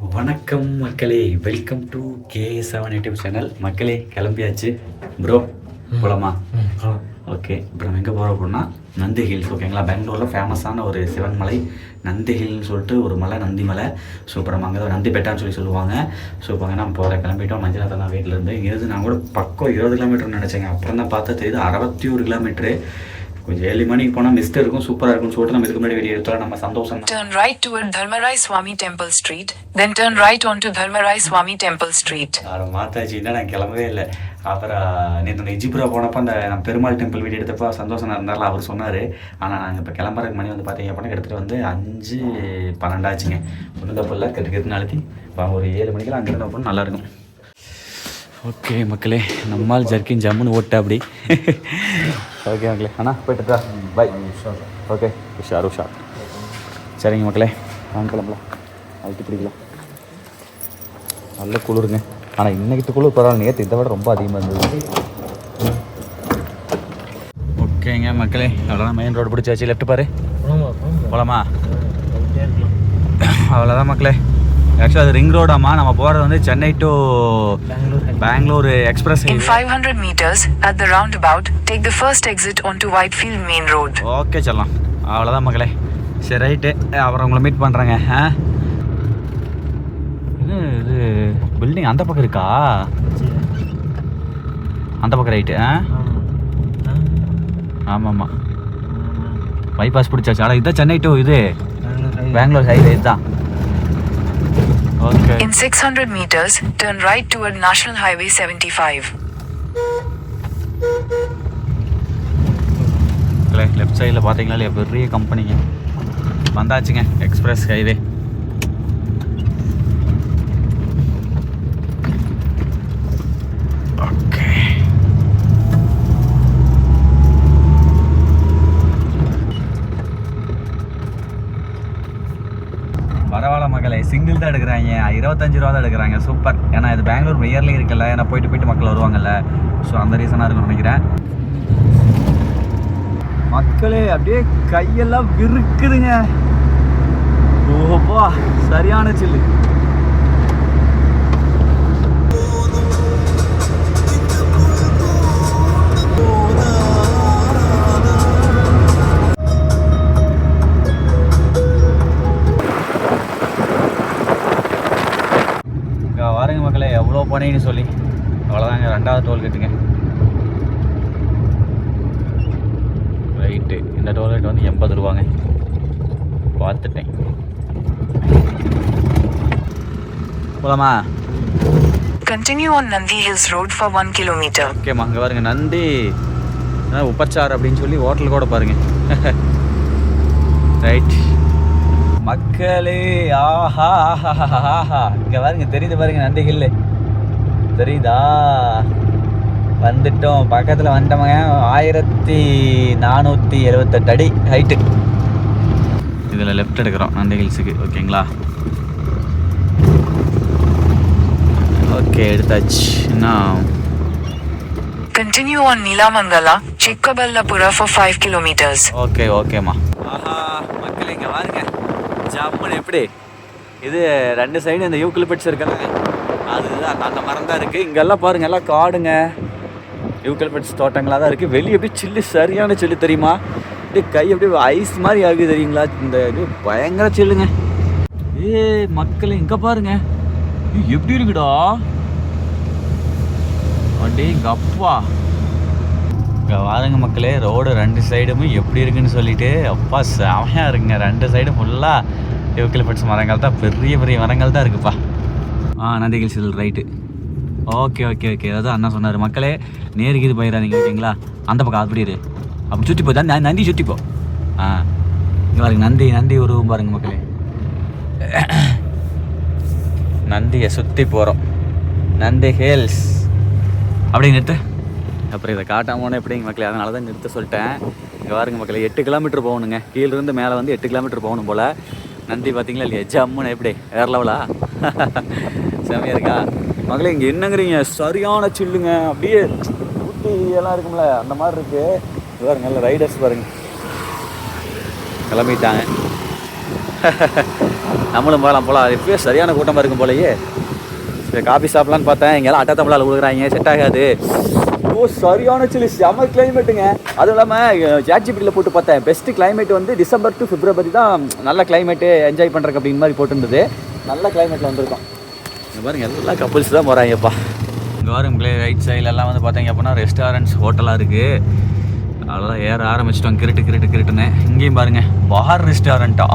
வணக்கம் மக்களே, welcome to கே7 YouTube channel. மக்களே கிளம்பியாச்சு ப்ரோ, போகலாமா? ஓகே, இப்போ நம்ம எங்கே போகிறோம் அப்படின்னா நந்தி ஹில்ஸ். ஓகேங்களா, பெங்களூரில் ஃபேமஸான ஒரு சிவன் மலை நந்தி ஹில்னு சொல்லிட்டு ஒரு மலை, நந்தி மலை. ஸோ இப்போ நம்ம அங்கே நந்தி பெட்டான்னு சொல்லுவாங்க. ஸோ இப்போ அங்கே நம்ம போகிற கிளம்பிட்டோம். மஞ்சள் தான் வீட்டிலேருந்து இங்கேருந்து நான் கூட பக்கம் 20 கிலோமீட்டர்னு நினச்சேங்க. அப்புறம் தான் பார்த்தா தெரியுது 61 கிலோமீட்டரு. கொஞ்சம் 7 மணிக்கு போனால் மிஸ்ட் இருக்கும், சூப்பராக இருக்கும்னு சொல்லிட்டு நம்ம இதுக்கு முன்னாடி வீடியோ எடுத்தோம். நம்ம சந்தோஷம். Turn right toward Dharmarai Swami Temple Street, then turn right onto Dharmarai Swami Temple Street. அதை மாத்தாச்சுன்னா நான் கிளம்பவே இல்லை. அப்புறம் நேற்று அந்த இஜிபுரா போனப்போ அந்த நம்ம பெருமாள் டெம்பிள் வீடியோ எடுத்தப்போ சந்தோஷம் இருந்தாலும் அவர் சொன்னார். ஆனால் நாங்கள் இப்போ கிளம்புறதுக்கு மணி வந்து பார்த்தீங்க அப்படின்னா எடுத்துகிட்டு வந்து 5:12 ஆச்சுங்க. ஒன்றும் தப்பு இல்லை, கெட்டு அழுத்தி இப்போ ஒரு 7 மணிக்கெல்லாம் அங்கே இருந்தால் போனால் நல்லாயிருக்கும். ஓகே மக்களே, நம்மால் ஜர்க்கின் ஜம்முன்னு ஓட்ட அப்படி. ஓகே மக்களே, அண்ணா போய்ட்டுதா பை. ஓகே, உஷார். சரிங்க மக்களே, வாங்க கிளம்பலாம். அழுத்தி பிடிக்கலாம். நல்ல குளிருங்க. ஆனால் இன்னைக்கு குளிர் பரவாயில்ல, நேற்று இதை விட ரொம்ப அதிகமாக இருந்தது. ஓகேங்க மக்களே, அவ்வளோதான். மெயின் ரோடு பிடிச்சாச்சு. லெஃப்ட் பாரு, போகலாமா? அவ்வளோதான் மக்களே. ஆக்சுவலாக அது ரிங் ரோடாமா. நம்ம போகிறது வந்து Chennai to Bangalore express. In 500 meters at the roundabout, take the first exit onto Whitefield Main Road. Okay சொல்லலாம். அவ்வளோதான் மக்களே. சரி ரைட்டு, அப்புறம் உங்களை மீட் பண்ணுறேங்க. இது பில்டிங் அந்த பக்கம் இருக்கா? அந்த பக்கம் ரைட்டு. ஆமாம், பைபாஸ் பிடிச்சாச்சு. ஆனால் இதுதான் சென்னை டு இது பெங்களூர் ஹைவே இதுதான். Okay. In 600 meters, turn right toward National Highway 75. Left சைடில் பார்த்தீங்களா இல்லையா, பெரிய கம்பெனிங்க வந்தாச்சுங்க. Express highway. ஓகே, பரவாயில்ல மக்களை. சிங்கிள் தான் எடுக்கிறாங்க, 25 ரூபா தான் எடுக்கிறாங்க. சூப்பர். ஏன்னா இது பெங்களூர் மெயர்லேயும் இருக்குல்ல, ஏன்னா போயிட்டு மக்கள் வருவாங்கல்ல. ஸோ அந்த ரீசனாக இருக்குன்னு நினைக்கிறேன். மக்களே அப்படியே கையெல்லாம் விருக்குதுங்க. ஓப்பா, சரியான சில்லு. பாருங்க மக்களே, எவ்வளோ போனீங்கன்னு சொல்லி. அவ்வளோதாங்க, 2வது டோல்கேட்டுங்க. ரைட்டு, இந்த டோல்கேட் வந்து 80 ரூபாங்க. பார்த்துட்டேன். போலாமா? Continue on Nandi Hills Road for 1 kilometer. ஓகேம்மா, அங்கே பாருங்க நந்தி உப்பச்சார் அப்படின்னு சொல்லி ஹோட்டல் கூட பாருங்க. ரைட் மக்களே, ஆஹா இங்கே பாருங்க, தெரியுது பாருங்க நந்தி ஹில்லு தெரியுதா? வந்துட்டோம், பக்கத்தில் வந்துட்டோங்க. 1478 அடி ஹைட்டு. இதில் லெஃப்ட் எடுக்கிறோம் நந்தி ஹில்ஸுக்கு. ஓகேங்களா? ஓகே, எடுத்தாச்சு. இன்னும் Continue on Neelamangala, Chikkaballapura for 5 kilometers. ஓகேம்மா. ஆஹா மக்களே, இங்கே பாருங்க ஜம்முன்னு எப்படி இது 2 சைடு இந்த யூக்கலிப்டஸ் இருக்குல்ல, அதுதான் அந்த மரம் தான் இருக்குது. இங்கெல்லாம் பாருங்கள், எல்லாம் காடுங்க, யூக்கலிப்டஸ் தோட்டங்களாக தான் இருக்குது. வெளியே எப்படி சில்லு, சரியான சில்லு தெரியுமா? அப்படியே கை அப்படியே ஐஸ் மாதிரி ஆகுது தெரியுங்களா? இந்த இது பயங்கர சில்லுங்க. மக்களே இங்கே பாருங்க எப்படி இருக்குடா. அப்படியே இங்கே அப்பா இங்கே வாருங்க மக்களே, ரோடு 2 சைடுமே எப்படி இருக்குன்னு சொல்லிட்டு அப்பா செமையாக இருக்குங்க. 2 சைடும் ஃபுல்லாக யூக்கலிப்டஸ் மரங்கள் தான், பெரிய மரங்கள் தான் இருக்குப்பா. Nandi hills right. ஓகே, அதான் அண்ணா சொன்னார். மக்களே நேருக்கு இது போயிடாதீங்க, ஓகேங்களா? அந்த பக்கம் அப்படி இரு, அப்படி சுற்றி போ, நந்தி சுற்றி போ. இங்கே பாருங்க நந்தி உருவம் பாருங்க மக்களே. நந்தியை சுற்றி போகிறோம். நந்தி ஹில்ஸ் அப்படி நிறுத்த. அப்புறம் இதை காட்டாமோன்னு எப்படிங்க மக்களே, அதனால தான் நிறுத்த சொல்லிட்டேன். இங்கே பாருங்க மக்களே, 8 கிலோமீட்டர் போகணுங்க. கீழிருந்து மேலே வந்து 8 கிலோமீட்டர் போகணும் போல். நந்தி பார்த்தீங்களா இல்லையா, ஜம்முன்னு எப்படி வேறு லெவலா செமையாக இருக்கா மக்களே? இங்கே என்னங்கிறீங்க, சரியான சில்லுங்க. அப்படியே ஊட்டி எல்லாம் இருக்கும்ல, அந்த மாதிரி இருக்குது. பாருங்க நல்ல ரைடர்ஸ் பாருங்க கிளம்பிட்டாங்க. நம்மளும் போகலாம் இப்போயே சரியான கூட்டமாக இருக்கும் போலயே. சரி காஃபி சாப்பிட்லான்னு பார்த்தேன், இங்கெல்லாம் அட்டை தமிழால் கொடுக்குறாங்க, செட் ஆகாது. ஓ சரியான சில்லி, செம கிளைமேட்டுங்க. அதுவும் இல்லாமல் ஜாட்ஜிபிட்டியில் போட்டு பார்த்தேன், பெஸ்ட்டு கிளைமேட் வந்து டிசம்பர் டு பிப்ரவரி தான் நல்ல கிளைமேட்டு, என்ஜாய் பண்ணுறக்கு அப்படின்னு மாதிரி போட்டுருந்தது. நல்ல கிளைமேட்டில் வந்திருக்கோம். இங்கே பாருங்க எல்லா கப்புள்ஸ் தான் போகிறாங்கப்பா. இங்கே பாருங்களே ரைட் சைட்லெல்லாம் வந்து பார்த்தீங்க அப்படின்னா ரெஸ்டாரண்ட்ஸ் ஹோட்டலாக இருக்குது. அதெல்லாம் ஏற ஆரம்பிச்சிட்டோம் கிருட்டுன்னு. இங்கேயும் பாருங்க பார் ரெஸ்டாரண்ட்டா,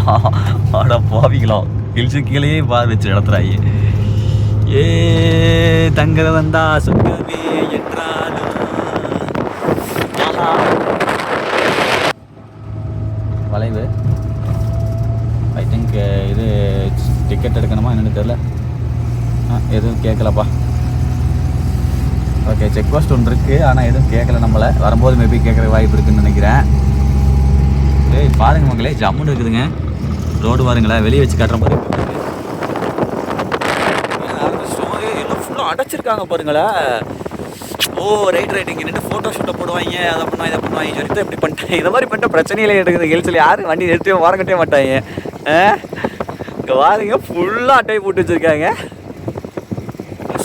ஆட பாவிங்களா, ஹில்ஸு கீழேயே பார் வச்சு நடத்துகிறாங்க. ஏ தங்கத வந்தா சொர்க்கமே என்றாலும் வளைவு. ஐ திங்க் இது டிக்கெட் எடுக்கணுமா என்னென்னு தெரியல. எதுவும் கேட்கலப்பா. ஓகே செக் போஸ்ட் ஒன்று இருக்குது, ஆனால் எதுவும் கேட்கல. நம்மளை வரும்போது மேபி கேட்குற வாய்ப்பு இருக்குதுன்னு நினைக்கிறேன். ஏய் பாருங்க மக்களே, ஜம்முன்னு இருக்குதுங்க ரோடு. பாருங்களேன் வெளியே வச்சு காட்டுற மாதிரி இருக்குது. எல்லாம் ஃபுல்லாக அடைச்சிருக்காங்க பாருங்களேன். ஓ ரைட் இங்கே நின்று ஃபோட்டோ ஷூட்டை போடுவாங்க, அதை பண்ணுவாங்க இதை பண்ணுவாங்க சொல்லிட்டு இப்படி பண்ணிட்டேன். இதை மாதிரி பண்ணிட்டு பிரச்சனையிலே எடுக்குது ஹில்ஸில். யாரும் வண்டி நிறுத்தியும் வாரங்கட்டே மாட்டாங்க. இங்கே வாருங்க ஃபுல்லாக அட்டையை போட்டு வச்சுருக்காங்க.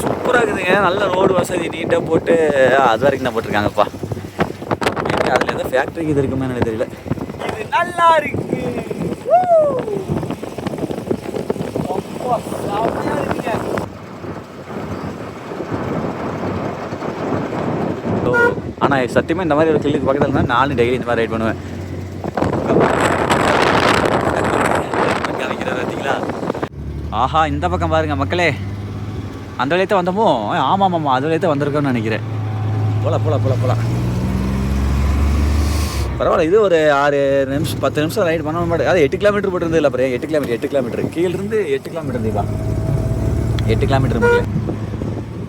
சூப்பராக இருக்குதுங்க, நல்ல ரோடு வசதி நீட்டாக போட்டு அது வரைக்கும் தான் போட்டிருக்காங்கப்பா. அதில் எதாவது ஃபேக்ட்ரிக்கு இது இருக்குமே எனக்கு தெரியல. இது நல்லா இருக்கு. ஆனால் சத்தியமாக இந்த மாதிரி ஒரு கில்லுக்கு பக்கத்தில் இருந்தால் நானும் டெய்லி இந்த மாதிரி ரைட் பண்ணுவேன். பார்த்தீங்களா? ஆஹா இந்த பக்கம் பாருங்க மக்களே, அந்த வழியை தான் வந்தோமோ? ஆமாம் அது வழியை தான் வந்திருக்கோன்னு நினைக்கிறேன். போகலாம் பரவாயில்ல. இது ஒரு 6 நிமிஷம் 10 நிமிஷம் ரைட் பண்ண மாட்டேன். அது 8 கிலோமீட்டர் போட்டிருந்தது இல்லை. அப்புறம் 8 கிலோமீட்டர் கீழிருந்து 8 கிலோமீட்டர் இருந்தீங்களா? 8 கிலோமீட்டர் மக்களே.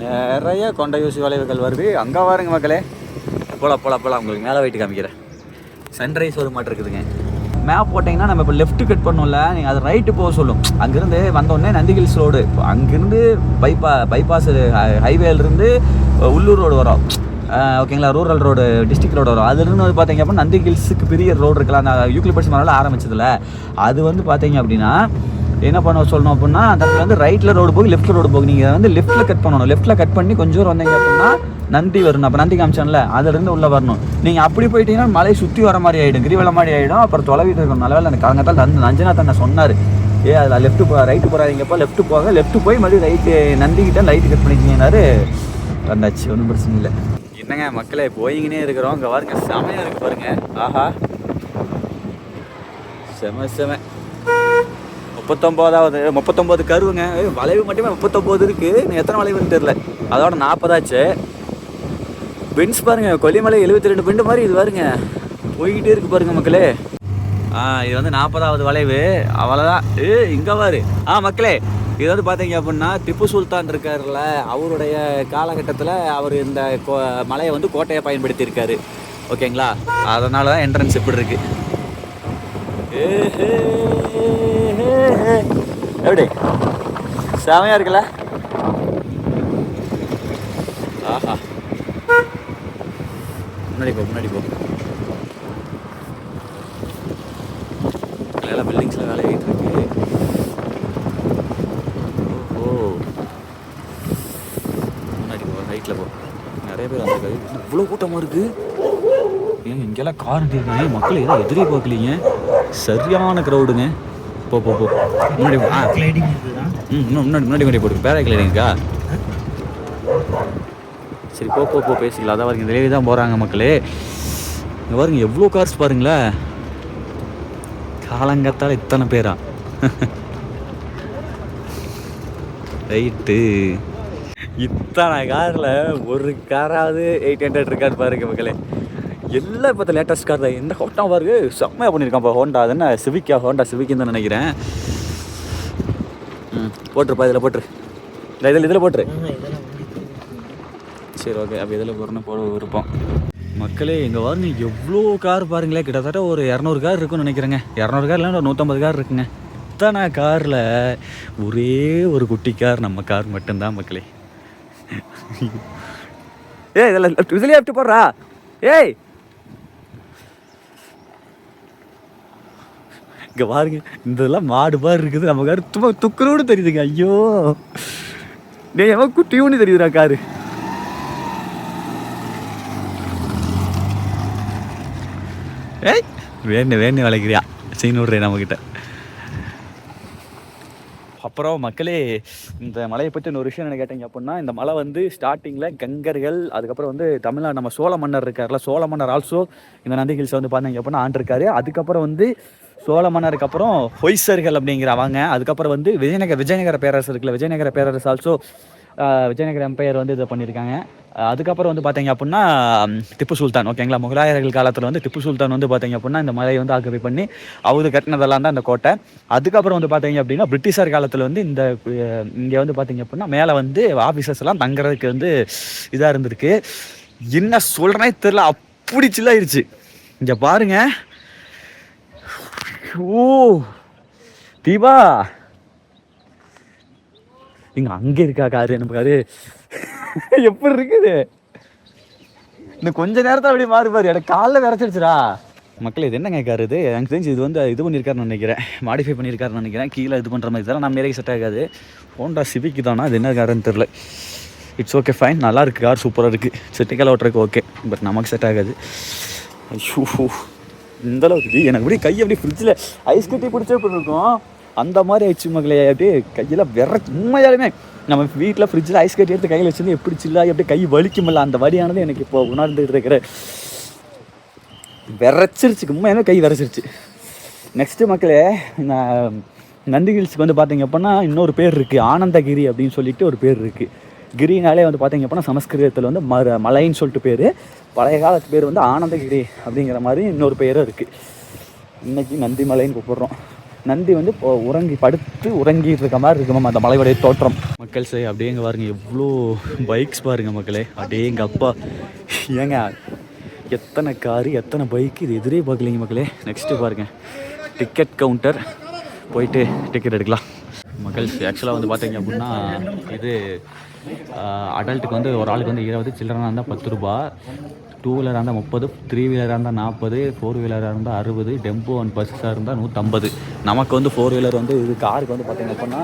நிறைய கொண்ட யூசி வளைவுகள் வருது. அங்கே பாருங்க மக்களே. போகலாம் உங்களுக்கு மேலே போயிட்டு காமிக்கிறேன். சன்ரைஸ் ஒரு மாட்டம் இருக்குதுங்க. மேப் போட்டிங்கன்னா நம்ம இப்போ லெஃப்ட்டு கட் பண்ணோம்ல, நீங்கள் அது ரைட்டு போக சொல்லும். அங்கேருந்து வந்தோடனே நந்தி ஹில்ஸ் ரோடு, இப்போ அங்கேருந்து பைபாஸ் ஹைவேலேருந்து உள்ளூர் ரோடு வரும். ஓகேங்களா, ரூரல் ரோடு, டிஸ்ட்ரிக்ட் ரோடு வரும். அதுலேருந்து வந்து பார்த்தீங்க அப்படின்னா நந்தி ஹில்ஸுக்கு பெரிய ரோடு இருக்கலாம். அந்த யூக்லிப்டஸ் மரம்லாம் ஆரம்பிச்சதில்ல, அது வந்து பார்த்தீங்க அப்படின்னா என்ன பண்ண சொல்லணும் அப்படின்னா, அந்த இடத்துல வந்து ரைட்டில் ரோடு போய் லெஃப்ட்டில் ரோடு போகும். நீங்கள் வந்து லெஃப்ட்டில் கட் பண்ணணும். லெஃப்ட்டில் கட் பண்ணி கொஞ்சம் தூரம் வந்தீங்க அப்படின்னா நந்தி வரணும். அப்போ நந்தி காமிச்சான்ல, அதுலேருந்து உள்ளே வரணும். நீங்கள் அப்படி போயிட்டீங்கன்னா மலை சுற்றி வர மாதிரி ஆகிடும், கிரிவலம் மாதிரி ஆகிடும். அப்புறம் தொலைவிட்டு இருக்கணும். நல்ல வேலை அந்த காலங்கத்தால் நஞ்சனா தன்னை சொன்னார், அதில் ரைட்டு போகாதீங்கப்பா, லெஃப்ட்டு போய் மறுபடியும் ரைட்டு நந்திக்கிட்ட லைட்டு கட் பண்ணிக்கிங்கன்னாரு. வந்தாச்சு, ஒன்றும் பிரச்சனை இல்லை. என்னங்க மக்களே போயிங்கன்னே இருக்கிறோம். இங்கே பாருங்க செமையாக இருக்குது பாருங்க. ஆஹா செம 39 கருவுங்க. வளைவு மட்டுமே 39 இருக்குது. எத்தனை வளைவுன்னு தெரில. அதோட 40 ஆச்சு. பென்ஸ் பாருங்க, கொல்லிமலை 72 பெண்டு மாதிரி இது பாருங்க போய்கிட்டே இருக்கு பாருங்க மக்களே. இது வந்து 40வது வளைவு. அவ்வளோதான். இங்கே பாரு. மக்களே இது வந்து பார்த்தீங்க அப்படின்னா திப்பு சுல்தான் இருக்கார்ல, அவருடைய காலகட்டத்தில் அவர் இந்த மலையை வந்து கோட்டையை பயன்படுத்தியிருக்காரு. ஓகேங்களா, அதனால தான் என்ட்ரன்ஸ் இப்படி இருக்கு. எப்படி செமையாக இருக்குல்ல? ஆஹா முன்னாடி போ. எல்லாம் பில்டிங்ஸில் வேலை ஆகிட்டு இருக்கு. முன்னாடி போ, ரைட்டில் போ. நிறைய பேர் வந்திருக்காரு. இவ்வளோ கூட்டமாக இருக்குது. ஏங்க இங்கெல்லாம் கார் இருக்காங்க. மக்கள் எதுவும் எதிரே பார்க்கலீங்க. சரியான க்ரௌடுங்க. போ முன்னாடி முன்னாடி போட்டு பேரா கிளைடிங்கக்கா. சரி போ பேசிக்கலாம். அதான் பாருங்க இந்த லேடி தான் போகிறாங்க மக்களே. இங்கே பாருங்க எவ்வளோ கார்ஸ் பாருங்களேன். காலங்கத்தால் இத்தனை பேரா? ரைட்டு. இத்தனை காரில் ஒரு காராவது 800 இருக்கான்னு பாருங்க மக்களே. எல்லாம் இப்போ லேட்டஸ்ட் கார் தான். எந்த ஹோட்டா பாருங்க செம்மையாக பண்ணியிருக்கான் இப்போ. ஹோண்டா அது என்ன ஹோண்டா சிவிக்குன்னு தான் நினைக்கிறேன். போட்டுருப்பா, இதில் போட்டுரு. இதில் போட்டுரு. சரி ஓகே, அப்போ இதில் போட விருப்பம். மக்களே இங்கே பாருங்க எவ்வளோ கார் பாருங்களேன். கிட்டத்தட்ட ஒரு 200 கார் இருக்குன்னு நினைக்கிறேங்க. 200 கார் இல்லைன்னா ஒரு 150 கார் இருக்குங்க. இத்தனை காரில் ஒரே ஒரு குட்டி கார் நம்ம கார் மட்டும்தான் மக்களே. இதெல்லாம் இதுலேயே எப்படி போடுறா? இங்கே பாருங்க, இதெல்லாம் மாடு பாரு இருக்குது, நம்ம காரு சும்மா துக்குறோடு தெரியுதுங்க. ஐயோ டே எவன் குட்டியோன்னு தெரியுதுடா காரு. ஏய் வேணு விளைக்கிறியா சீன் விட்றேன் நம்மக்கிட்ட. அப்புறம் மக்களே, இந்த மலையை பற்றி இன்னொரு விஷயம் என்ன கேட்டீங்க அப்படின்னா, இந்த மலை வந்து ஸ்டார்டிங்கில் கங்கர்கள், அதுக்கப்புறம் வந்து தமிழ்நாடு நம்ம சோழ மன்னர் இருக்கார்ல, சோழ மன்னர் ஆல்சோ இந்த நந்தி ஹில்ஸை வந்து பார்த்தீங்க அப்படின்னா ஆண்டிருக்காரு. அதுக்கப்புறம் வந்து சோழ மன்னருக்கு அப்புறம் ஹொய்சர்கள் அப்படிங்கிற அவங்க, அதுக்கப்புறம் வந்து விஜயநகர பேரரசு இருக்குல்ல, விஜயநகர பேரரசு ஆல்சோ விஜயநகர எம்பையர் வந்து இதை பண்ணியிருக்காங்க. அதுக்கப்புறம் வந்து பார்த்தீங்க அப்படின்னா திப்பு சுல்தான், ஓகேங்களா, முகலாயர்கள் காலத்தில் வந்து திப்பு சுல்தான் வந்து பார்த்தீங்க அப்படின்னா இந்த மலையை வந்து ஆக்கிரமிப்பு பண்ணி அவங்க கட்டினதெல்லாம் தான் இந்த கோட்டை. அதுக்கப்புறம் வந்து பார்த்தீங்க அப்படின்னா பிரிட்டிஷர் காலத்தில் வந்து இங்கே வந்து பார்த்தீங்க அப்படின்னா மேலே வந்து ஆஃபீஸர்ஸ் எல்லாம் தங்குறதுக்கு வந்து இதாக இருந்திருக்கு. என்ன சொல்கிறேனே தெரில, அப்படி சில்லாயிருச்சு. இங்கே பாருங்க. ஓ தீபா, இங்க அங்கே இருக்கா காரு, நம்ம காரு எப்படி இருக்குது, இன்னும் கொஞ்ச நேரத்தில் அப்படியே மாறுபாரு. எனக்கு காலைல விரைச்சிருச்சுடா மக்கள். இது என்னங்க காரு இது? எனக்கு தெரிஞ்சு இது வந்து இது பண்ணியிருக்காருன்னு நினைக்கிறேன், மாடிஃபை பண்ணியிருக்காருன்னு நினைக்கிறேன். கீழே இது பண்ணுற மாதிரி இதெல்லாம் நம்ம மேலே செட் ஆகாது. ஹோண்டா சிவிக் தானா, அது என்ன காருன்னு தெரில. இட்ஸ் ஓகே ஃபைன், நல்லா இருக்குது கார், சூப்பராக இருக்குது, செட்டிக்கால் ஓட்டுறதுக்கு ஓகே, பட் நமக்கு செட் ஆகாது. ஐயோ இந்த அளவுக்கு எனக்கு அப்படியே கை அப்படியே ஃப்ரிட்ஜில் ஐஸ் கட்டி பிடிச்சே போயிருக்கும், அந்த மாதிரி ஆயிடுச்சு மகளே. அப்படியே கையில் உண்மையாலுமே நம்ம வீட்டில் ஃப்ரிட்ஜில் ஐஸ் கட்டி எடுத்து கையில் வச்சுருந்து எப்படி சில்லாகி அப்படியே கை வலிக்குமில்ல, அந்த வழியானது எனக்கு இப்போ உணர்ந்துட்டு இருக்கிற. விரைச்சிருச்சு, உண்மையாலுமே கை விரைச்சிருச்சு. நெக்ஸ்ட்டு மக்களே, நான் நந்தி ஹில்ஸுக்கு வந்து பார்த்தீங்க அப்படின்னா இன்னொரு பேர் இருக்குது, ஆனந்தகிரி அப்படின்னு சொல்லிட்டு ஒரு பேர் இருக்குது. கிரினாலே வந்து பார்த்தீங்க அப்படின்னா சமஸ்கிருதத்தில் வந்து மலைன்னு சொல்லிட்டு பேர், பழைய காலத்து பேர் வந்து ஆனந்தகிரி அப்படிங்கிற மாதிரி இன்னொரு பேரும் இருக்குது. இன்றைக்கி நந்தி மலைன்னு கூப்பிட்றோம். நந்தி வந்து படுத்து உறங்கிட்டு இருக்க மாதிரி இருக்குமா அந்த மலையுடைய தோற்றம். மக்கள் சரி அப்படியே இங்கே பாருங்க, எவ்வளோ பைக்ஸ் பாருங்கள் மக்களே, அப்படியே எங்கள் அப்பா ஏங்க எத்தனை காரு எத்தனை பைக்கு, இது எதிரே பார்க்கலிங்க மக்களே. நெக்ஸ்ட்டு பாருங்கள், டிக்கெட் கவுண்டர், போயிட்டு டிக்கெட் எடுக்கலாம். மக்கள் ஆக்சுவலாக வந்து பார்த்தீங்க அப்படின்னா இது அடல்ட்டுக்கு வந்து ஒரு ஆளுக்கு வந்து 20, சில்லறனாக இருந்தால் 10 ரூபா, 2 வீலராக இருந்தால் 30, 3 வீலராக இருந்தால் 40, 4 வீலராக இருந்தால் 60, டெம்போ அண்ட் பஸ்ஸாக இருந்தால் 150. நமக்கு வந்து 4 வீலர் வந்து இது காருக்கு வந்து பார்த்திங்க அப்படின்னா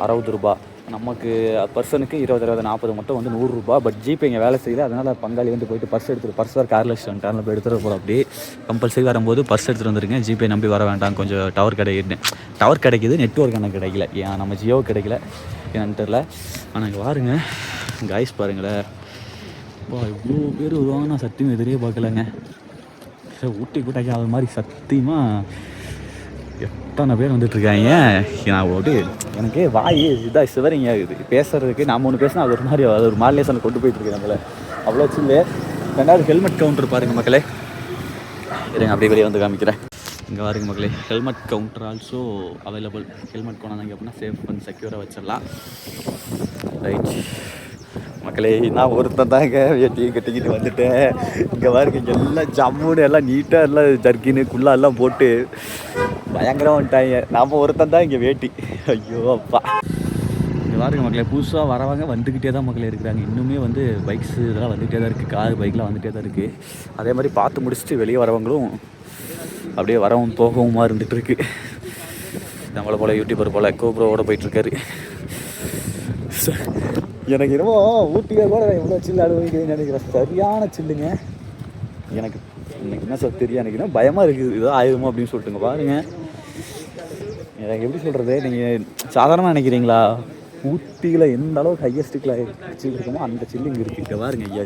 60 ரூபா, நமக்கு பர்சனுக்கு 20, 40 மட்டும் வந்து 100 ரூபா. பட் ஜிபே இங்கே வேலை செய்யல, அதனால் பங்காளி வந்து போயிட்டு பர்ஸ் எடுத்துகிட்டு, பர்ஸ் வேறு காரில் வச்சுட்டு போய் எடுத்துகிட்டு போகிறோம். அப்படியே கம்பல்சரி வரும்போது பர்ஸ் எடுத்துகிட்டு வந்துருங்க, ஜிபே நம்பி வர வேண்டாம், கொஞ்சம் டவர் கிடைக்குது, நெட்ஒர்க் எனக்கு கிடைக்கல, ஏன் நம்ம ஜியோ கிடைக்கல ஏன்னு தெரில. ஆனால் இங்கே பாருங்க காய்ஸ் பாருங்களேன், இவ்வளோ பேர் வருவாங்க, நான் சத்தியம் எதிரே பார்க்கலங்க. சார் ஊட்டி கூட்டாக்கி அது மாதிரி சத்தியமாக எத்தனை பேர் வந்துட்டுருக்காங்க. நான் ஒரு எனக்கு வாய் இதாக சிவரிங்க ஆகுது பேசுகிறதுக்கு. நாம் ஒன்று பேசினா அது ஒரு மாடலேஷனில் கொண்டு போயிட்டுருக்கு நம்மளை, அவ்வளோ சில்லு. 2வது ஹெல்மெட் கவுண்டர் பாருங்கள் மக்களே, இருங்க அப்படியே வெளியே வந்து காமிக்கிறேன். இங்கே பாருங்க மக்களே, helmet counter also available. Helmet கொண்டாந்தாங்க அப்படின்னா சேஃப் பண்ணி செக்யூராக வச்சிடலாம். ரைட் மக்களே, நான் ஒருத்தன் தாங்க வேட்டியும் கட்டிக்கிட்டு வந்துட்டேன். இங்கே பாருங்க எல்லாம் ஜம்முன்னு எல்லாம் நீட்டாக எல்லாம் ஜர்க்கின்னு குள்ளா எல்லாம் போட்டு பயங்கரம் வந்துட்டாங்க. நாம் ஒருத்தன் தான் இங்கே வேட்டி. ஐயோ அப்பா. இங்கே பாருங்க மக்களே, புதுசாக வரவங்க வந்துக்கிட்டே தான் மக்களே இருக்கிறாங்க. இன்னுமே வந்து பைக்ஸ் இதெல்லாம் வந்துகிட்டே தான் இருக்குது, கார் பைக்லாம் வந்துகிட்டே தான் இருக்குது. அதே மாதிரி பார்த்து முடிச்சுட்டு வெளியே வரவங்களும் அப்படியே வரவும் போகவுமா இருந்துகிட்ருக்கு. நம்மளை போல் யூடியூபர் போல் கோப்ரோவோட போயிட்டுருக்காரு. எனக்கு என்னமோ ஊட்டியாக கூட எவ்வளோ சில்லு அனுபவிக்கிறேன்னு நினைக்கிறேன். சரியான சில்லுங்க. எனக்கு என்ன சார் தெரியும், எனக்கு என்ன பயமாக இருக்குது, இதோ ஆயுதமோ அப்படின்னு சொல்லிட்டுங்க. பாருங்கள் எனக்கு எப்படி சொல்கிறது, நீங்கள் சாதாரணமாக நினைக்கிறீங்களா, ஊட்டியில் எந்த அளவுக்கு ஹையஸ்ட்டுக்கில் சில்லு இருக்குமோ அந்த சில்லு இங்கே இருக்குது. இங்கே பாருங்க, ஐயா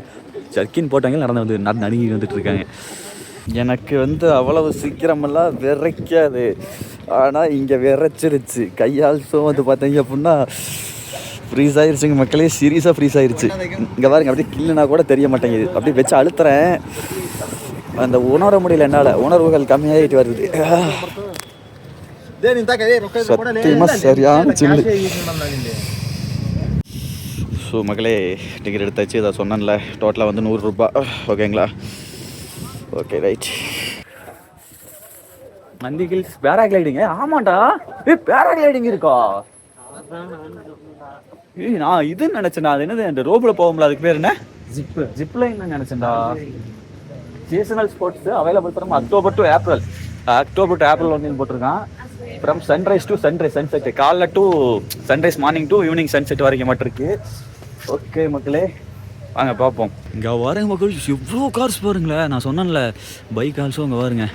ஜர்க்கின் போட்டாங்க நடுங்கி வந்துட்டு இருக்காங்க. எனக்கு வந்து அவ்வளவு சீக்கிரமெல்லாம் விரைக்காது, ஆனால் இங்கே விரைச்சிருச்சு. கையால்சோ வந்து பார்த்தீங்க அப்படின்னா ஃப்ரீஸ் ஆகிருச்சுங்க மக்களே, சீரியஸாக ஃப்ரீஸ் ஆகிருச்சு. இங்கே பாருங்க, அப்படியே கில்லுனா கூட தெரிய மாட்டேங்குது, அப்படியே வச்சு அழுத்துறேன், அந்த உணர முடியல, என்னால் உணர்வுகள் கம்மியாகிட்டு வருது. சத்தியமாக சரியான சில்லு. ஸோ மக்களே, டிக்கெட் எடுத்தாச்சு, இதை சொன்னேன்ல, டோட்டலாக வந்து 100 ரூபா, ஓகேங்களா? Okay right. நந்தி ஹில்ஸ் பேராகிளைடிங்க. ஆமாண்டா, பேராகிளைடிங் இருக்கா? நான் இதுன்னு நினச்சேன்டா, அது என்னது அந்த ரோபில் போகும்ல, அதுக்கு பேர் என்ன, ஜிப் லைன் நினச்சேன்டா. Seasonal sports available from October to April. October to April ஒன்றின்னு போட்டிருக்கான். ஃப்ரம் சன்ரைஸ் டு சன்செட், காலைல to sunrise, morning to evening sunset வரைக்கும் மட்டும் இருக்கு. ஓகே மக்களே, வாங்க பார்ப்போம். இங்கே வரங்க மக்கள், எவ்வளோ கார்ஸ் பாருங்களேன். நான் சொன்னேன்ல பைக் ஆல்சோ அங்கே பாருங்க,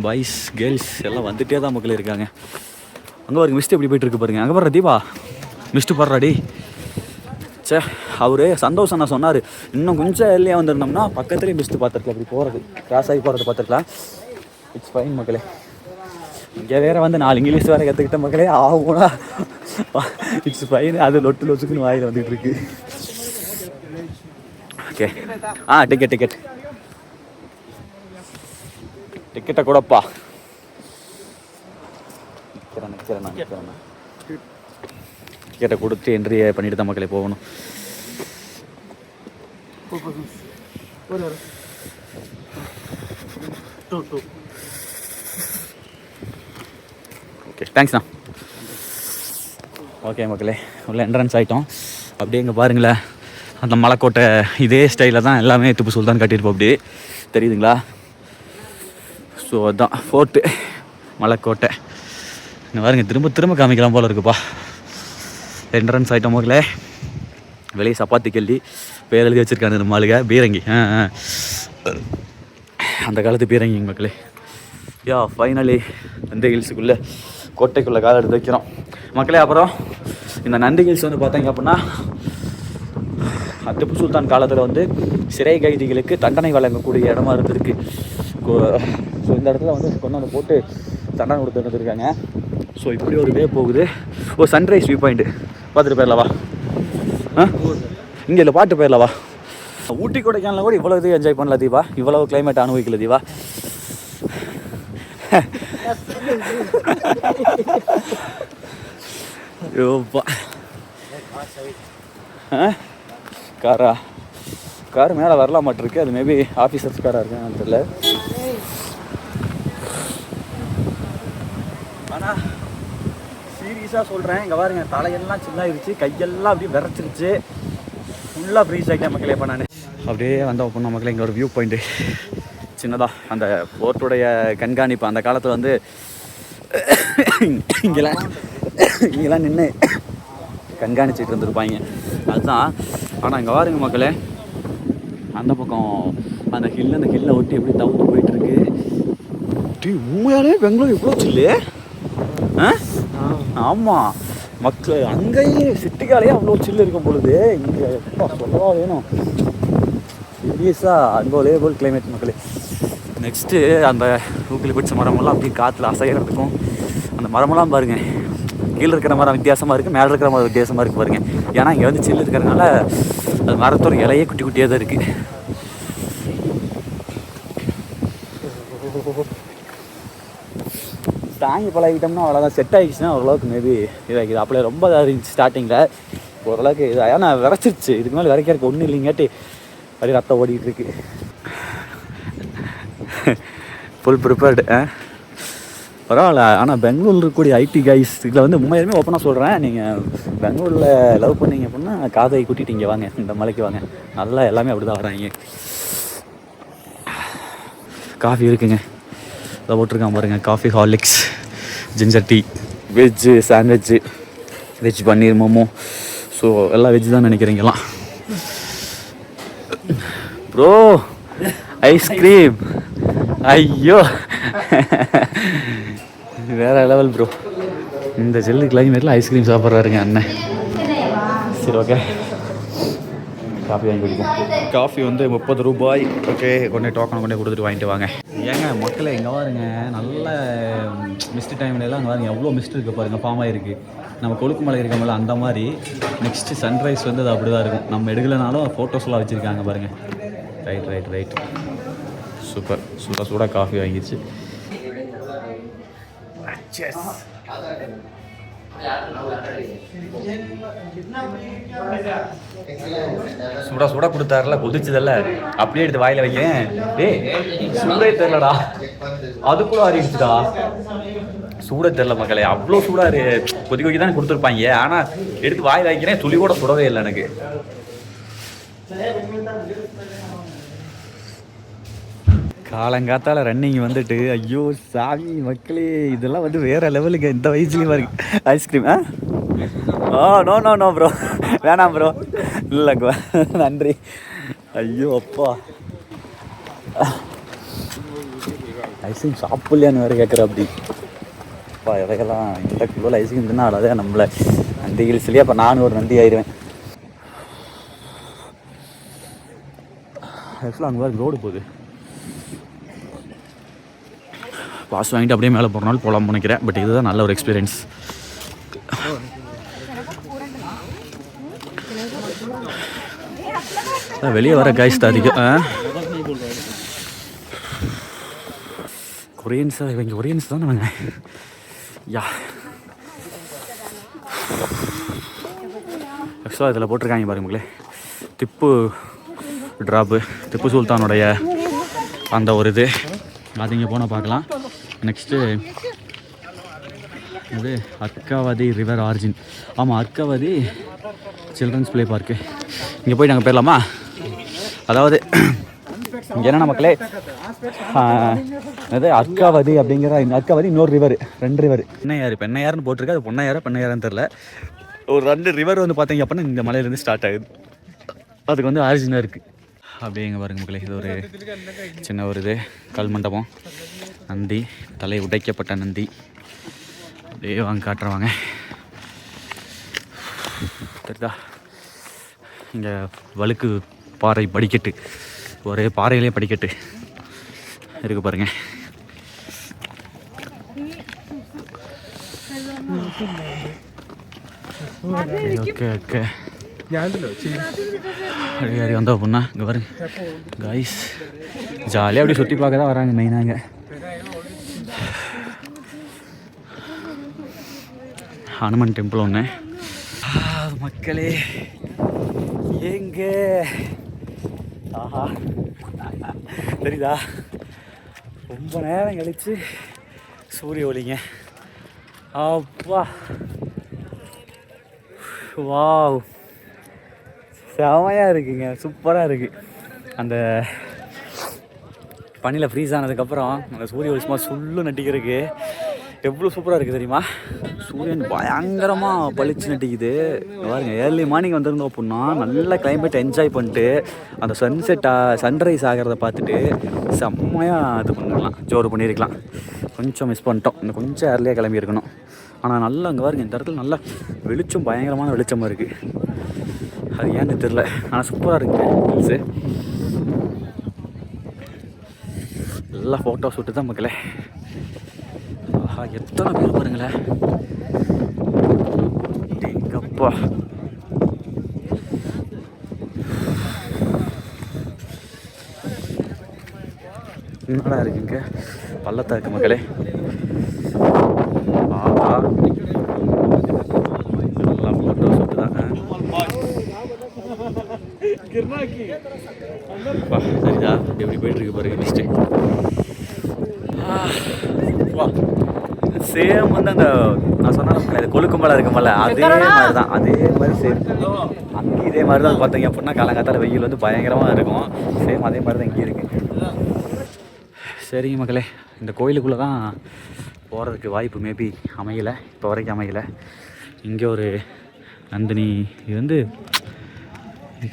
பாய்ஸ் கேர்ள்ஸ் எல்லாம் வந்துகிட்டே தான் மக்களே இருக்காங்க. அங்கே பாருங்க மிஸ்ட் எப்படி போயிட்டு இருக்கு பாருங்க. அங்கே பாரு தீபா, மிஸ்ட்டு பாடுறாடி. சே, அவரு சந்தோஷம் நான் சொன்னார், இன்னும் கொஞ்சம் எல்லையாக வந்திருந்தோம்னா பக்கத்துலேயே மிஸ்ட்டு பார்த்துருக்கலாம், அப்படி போகிறது கிராஸ் ஆகி போகிறது பார்த்துருக்கலாம். இட்ஸ் ஃபைன் மக்களே. இங்கே வேறு வந்து 4 இங்கிலீஷ் வேறு கற்றுக்கிட்ட மக்களே, ஆகும்னா இட்ஸ் ஃபைன். அது லொச்சுக்குன்னு வாயில் வந்துட்டு இருக்கு. ஓகே, டிக்கெட்டை கூடப்பா. நிற்கிறேன் டிக்கெட்டை கொடுத்து என்ட்ரி பண்ணிட்டு தான் மக்களே போகணும். ஓகே, தேங்க்ஸ்ண்ணா. ஓகே மக்களே, உள்ள என்ட்ரன்ஸ் ஆகிட்டோம். அப்படியே இங்கே பாருங்களேன், அந்த மலைக்கோட்டை இதே ஸ்டைலில் தான் எல்லாமே திப்பு சுல்தான் கட்டியிருப்போம். அப்படி தெரியுதுங்களா? ஸோ அதுதான் ஃபோர்ட்டு மலைக்கோட்டை. இங்கே பாருங்க, திரும்ப காமிக்கலாம் போல் இருக்குப்பா. என்ட்ரன்ஸ் ஆகிட்டோம் மக்களே. வெளியே சப்பாத்தி கல்லி பேர் எழுதி வச்சுருக்காங்க இந்த மாளுக, பீரங்கி. அந்த காலத்து பீரங்கி மக்களே. யா ஃபைனலி நந்தி ஹில்ஸுக்குள்ளே கோட்டைக்குள்ளே காலை எடுத்து வைக்கிறோம் மக்களே. அப்புறம் இந்த நந்தி ஹில்ஸ் வந்து பார்த்தீங்க அப்படின்னா திப்பு சுல்தான் காலத்தில் வந்து சிறை கைதிகளுக்கு தண்டனை வழங்கக்கூடிய இடமா இருந்திருக்கு. ஸோ இந்த இடத்துல வந்து கொண்டு வந்து போட்டு தண்டனை கொடுத்து இருந்துருக்காங்க. ஸோ இப்படி ஒரு வே போகுது. சன்ரைஸ் வியூ பாயிண்ட்டு பார்த்துட்டு போயிடலவா? இங்கே இல்லை, பாட்டு போயிடலவா? ஊட்டி கொடைக்கானல கூட இவ்வளோ இது என்ஜாய் பண்ணல தீபா, இவ்வளோ கிளைமேட் அனுபவிக்கல தீபா. ஐயோப்பா, கார் மேலே வரலாம் மாட்டிருக்கு. அது மேபி ஆஃபீஸர்ஸ் காராக இருக்கேன் தெரியல. ஆனால் சீரியஸாக சொல்கிறேன், இங்கே பாருங்க, தலையெல்லாம் சின்னாகிடுச்சு, கையெல்லாம் அப்படியே விரைச்சிருச்சு, ஃபுல்லாக ஃப்ரீஸ் ஆகிட்டேன் மக்களே. இப்போ நான் அப்படியே வந்த பொண்ணு மக்களே, இங்கே ஒரு வியூ பாயிண்ட்டு சின்னதாக அந்த போர்ட்டுடைய கண்காணிப்பு அந்த காலத்தில் வந்து இங்கெல்லாம் நின்று கண்காணிச்சிட்டு இருந்துருப்பாங்க, அதுதான். ஆனால் இங்கே பாருங்க மக்களே, அந்த பக்கம் அந்த ஹில்லை ஒட்டி எப்படி தவிர்த்து போயிட்டுருக்கு. உண்மையாலே பெங்களூர் இவ்வளோ சில்லு. ஆமாம் மக்கள், அங்கேயே சிட்டிக்காலேயே அவ்வளோ சில்லு இருக்கும் பொழுது இங்கே எப்போ சொல்லவா வேணும். சீரியஸாக அன்பிலீவபிள் கிளைமேட் மக்களே. நெக்ஸ்ட்டு அந்த ஊக்கில் பிடிச்ச மரமெல்லாம் அப்படியே காற்றுல அசைகிறதுக்கும், அந்த மரமெல்லாம் பாருங்கள், கீழே இருக்கிற மரம் வித்தியாசமாக இருக்குது, மேலே இருக்கிற மரம் வித்தியாசமாக இருக்குது பாருங்கள். ஏன்னா இங்கே வந்து சில்லு இருக்கிறதுனால அது மரத்தோட இலையே குட்டி குட்டியாக தான் இருக்குது. தாங்கி பழகிட்டோம்னா அவ்வளோதான், செட் ஆகிடுச்சுன்னா ஓரளவுக்கு மேபி இதாகிது. அப்படியே ரொம்ப இதாக இருந்துச்சு ஸ்டார்டிங்கில், ஓரளவுக்கு இது ஏன்னா விரைச்சிருச்சு. இதுக்கு மேலே விரைக்கிறதுக்கு ஒன்றும் இல்லைங்காட்டி அப்படியே ரத்தம் ஓடிக்கிட்டு இருக்கு. Full prepared. பரவாயில்ல. ஆனால் பெங்களூரில் இருக்கக்கூடிய ஐடி கைஸ் இதில் வந்து உண்மையுமே ஓப்பனாக சொல்கிறேன், நீங்கள் பெங்களூரில் லவ் பண்ணீங்க அப்படின்னா காதை கூட்டிகிட்டு இங்கே வாங்க, இந்த மலைக்கு வாங்க. நல்லா எல்லாமே அப்படி தான் வராங்க. காஃபி இருக்குங்க, அதை போட்டிருக்கான் பாருங்கள், coffee, Horlicks, ginger tea, veg sandwich, veg paneer momo. So எல்லாம் வெஜ்ஜு தான் நினைக்கிறீங்களாம். ப்ரோ ஐஸ்கிரீம், ஐயோ வேற லெவல் ப்ரோ. இந்த ஜெல்லு கிளைமேட்டில் ஐஸ்கிரீம் சாப்பிட்றாருங்க அண்ணன். சரி ஓகே, காஃபி வாங்கி குடிப்போம். காஃபி வந்து 30 ரூபாய். ஓகே, கொண்டே டோக்கன் கொண்டே கொடுத்துட்டு வாங்கிட்டு வாங்க. ஏங்க மக்களே, இங்கே பாருங்க, நல்ல மிஸ்ட் டைம்லலாம் அங்கே பாருங்க எவ்வளோ மிஸ்ட் இருக்குது பாருங்கள், ஃபார்ம் ஆகிருக்கு. நம்ம கொழுக்கு மலை இருக்கமில்ல அந்த மாதிரி நெக்ஸ்ட்டு சன்ரைஸ் வந்து அது அப்படி தான் இருக்கும். நம்ம எடுக்கலைனாலும் ஃபோட்டோஸ்லாம் வச்சுருக்காங்க பாருங்கள். Right super. சூடாக காஃபி வாங்கிடுச்சு. சூடா கொடுத்தாருல, கொதிச்சதல்ல, அப்படியே எடுத்து வாயில வைக்கிறேன். சூடே தெரியலடா, அதுக்குள்ள ஆறிடுச்சுடா. சூட தெரியல மக்களே, அவ்வளோ சூடா கொதிக்க தான் கொடுத்துருப்பாங்க. ஆனால் எடுத்து வாயில வைக்கிறேன், துளி கூட சுடவே இல்லை எனக்கு. காலங்காத்தால ரன்னிங் வந்துட்டு ஐயோ சாமி மக்களே இதெல்லாம் வந்து வேற லெவலுங்க இந்த வயசுலேயும் இருக்கு. Ice cream no no no bro வேணாம் ப்ரோ இல்லைங்க நன்றி. ஐயோ அப்பா ஐஸ்கிரீம் சாப்பிட்லையான்னு வேறு கேட்குற அப்படி அப்பா எதையெல்லாம் இந்த கிலோவில் ஐஸ்கிரீம் தின்னா அழகா நம்மளை நந்தி ஹில்ஸ்லேயே அப்போ நானும் ஒரு நந்தி ஆயிடுவேன். ஆக்சுவலாக அங்கே வேறு ரோடு போகுது. பாஸ் வாங்கிட்டு அப்படியே மேலே போகிறனாலும் போகலாம்னு நினைக்கிறேன். பட் இதுதான் நல்ல ஒரு எக்ஸ்பீரியன்ஸ். வெளியே வர காய்ஸ் தான் அதிகம். கொரியன்ஸ் இவங்க கொரியன்ஸ் தான் நாங்கள் யா ஆக்சுவலாக இதில் போட்டிருக்காங்க பாருங்களே திப்பு ட்ராப்பு திப்பு சுல்தானுடைய அந்த ஒரு இது அது இங்கே போனால் பார்க்கலாம். நெக்ஸ்ட்டு அது அர்க்காவதி ரிவர் ஆர்ஜின். ஆமாம் அர்க்காவதி சில்ட்ரன்ஸ் ப்ளே பார்க்கு. இங்கே போய் நாங்கள் போயிடலாமா? அதாவது இங்கே என்னென்ன மக்களே அது அர்க்காவதி அப்படிங்கிற அர்க்காவதி இன்னொரு ரிவர் 2 ரிவர் பெண்ணையாருன்னு போட்டிருக்கு. அது பெண்ணையாரான்னு தெரில. ஒரு 2 ரிவர் வந்து பார்த்தீங்க அப்படின்னா இந்த மலையிலேருந்து ஸ்டார்ட் ஆகுது. அதுக்கு வந்து ஆரிஜினாக இருக்குது. அப்படியே இங்கே பாருங்க மக்களே இது ஒரு சின்ன ஒரு இது கல் மண்டபம் நந்தி தலை உடைக்கப்பட்ட நந்தி அப்படியே வாங்க காட்டுறவாங்க தெரியுதா. இங்கே வழுக்கு பாறை படிக்கட்டு ஒரே பாறையிலே படிக்கட்டு இருக்கு பாருங்க. ஓகே ஓகே அடி வந்தோம் அப்படின்னா இங்கே பாருங்க காய்ஸ் ஜாலியாக அப்படி சுற்றி பார்க்க தான் வராங்க மெயினாங்க. ஹனுமன் டெம்பிள் ஒன்று மக்களே எங்கே ஆஹா தெரியுதா ரொம்ப நேரம் கழிச்சு சூரிய ஒளிங்க அப்பா வாவ் செமையாக இருக்குங்க சூப்பராக இருக்குது. அந்த பனியில் ஃப்ரீஸ் ஆனதுக்கப்புறம் அந்த சூரிய ஒளி சும்மா சுள்ளு நட்டிக்கிறதுக்கு எவ்வளோ சூப்பராக இருக்குது தெரியுமா. சூரியன் பயங்கரமாக பளிச்சு நட்டிக்குது பாருங்க. ஏர்லி மார்னிங் வந்திருந்தோம் அப்படின்னா நல்ல கிளைமேட் என்ஜாய் பண்ணிட்டு அந்த சன்ரைஸ் ஆகிறத பார்த்துட்டு செம்மையாக இது பண்ணலாம் ஜோறு பண்ணியிருக்கலாம். கொஞ்சம் மிஸ் பண்ணிட்டோம். இன்னும் கொஞ்சம் ஏர்லியாக கிளம்பி இருக்கணும். ஆனால் நல்லா அங்கே பாருங்க இந்த இடத்துல நல்லா வெளிச்சம் பயங்கரமான வெளிச்சமாக இருக்குது. அது ஏன்னு தெரில ஆனால் சூப்பராக இருக்குது ஹில்ஸு. நல்லா ஃபோட்டோ ஷூட்டு தான் மக்களே. ஆஹா எத்தனை பேர் பாருங்களேன் எங்கப்பா. என்னடா இருக்குங்க பள்ளத்தாக்கு மக்களே. ஆஹா நல்லா ஃபோட்டோ ஷூட்டு தான். சரிதா எப்படி போயிட்டு இருக்கு பாருங்க. நெக்ஸ்ட்டு சேம் வந்து அந்த நான் சொன்னேன் கொழுக்குமலை இருக்குமல்ல அதே மாதிரி தான் அதே மாதிரி சேம் அங்கே இதே மாதிரி தான் பார்த்தீங்க அப்படின்னா காலங்காத்தால வெயில் வந்து பயங்கரமாக இருக்கும். சேம் அதே மாதிரி தான் இங்கே இருக்குது. சரிங்க மக்களே இந்த கோயிலுக்குள்ளே தான் போகிறதுக்கு வாய்ப்பு மேபி அமையலை இப்போ வரைக்கும் அமையலை. இங்கே ஒரு நந்தினி இது வந்து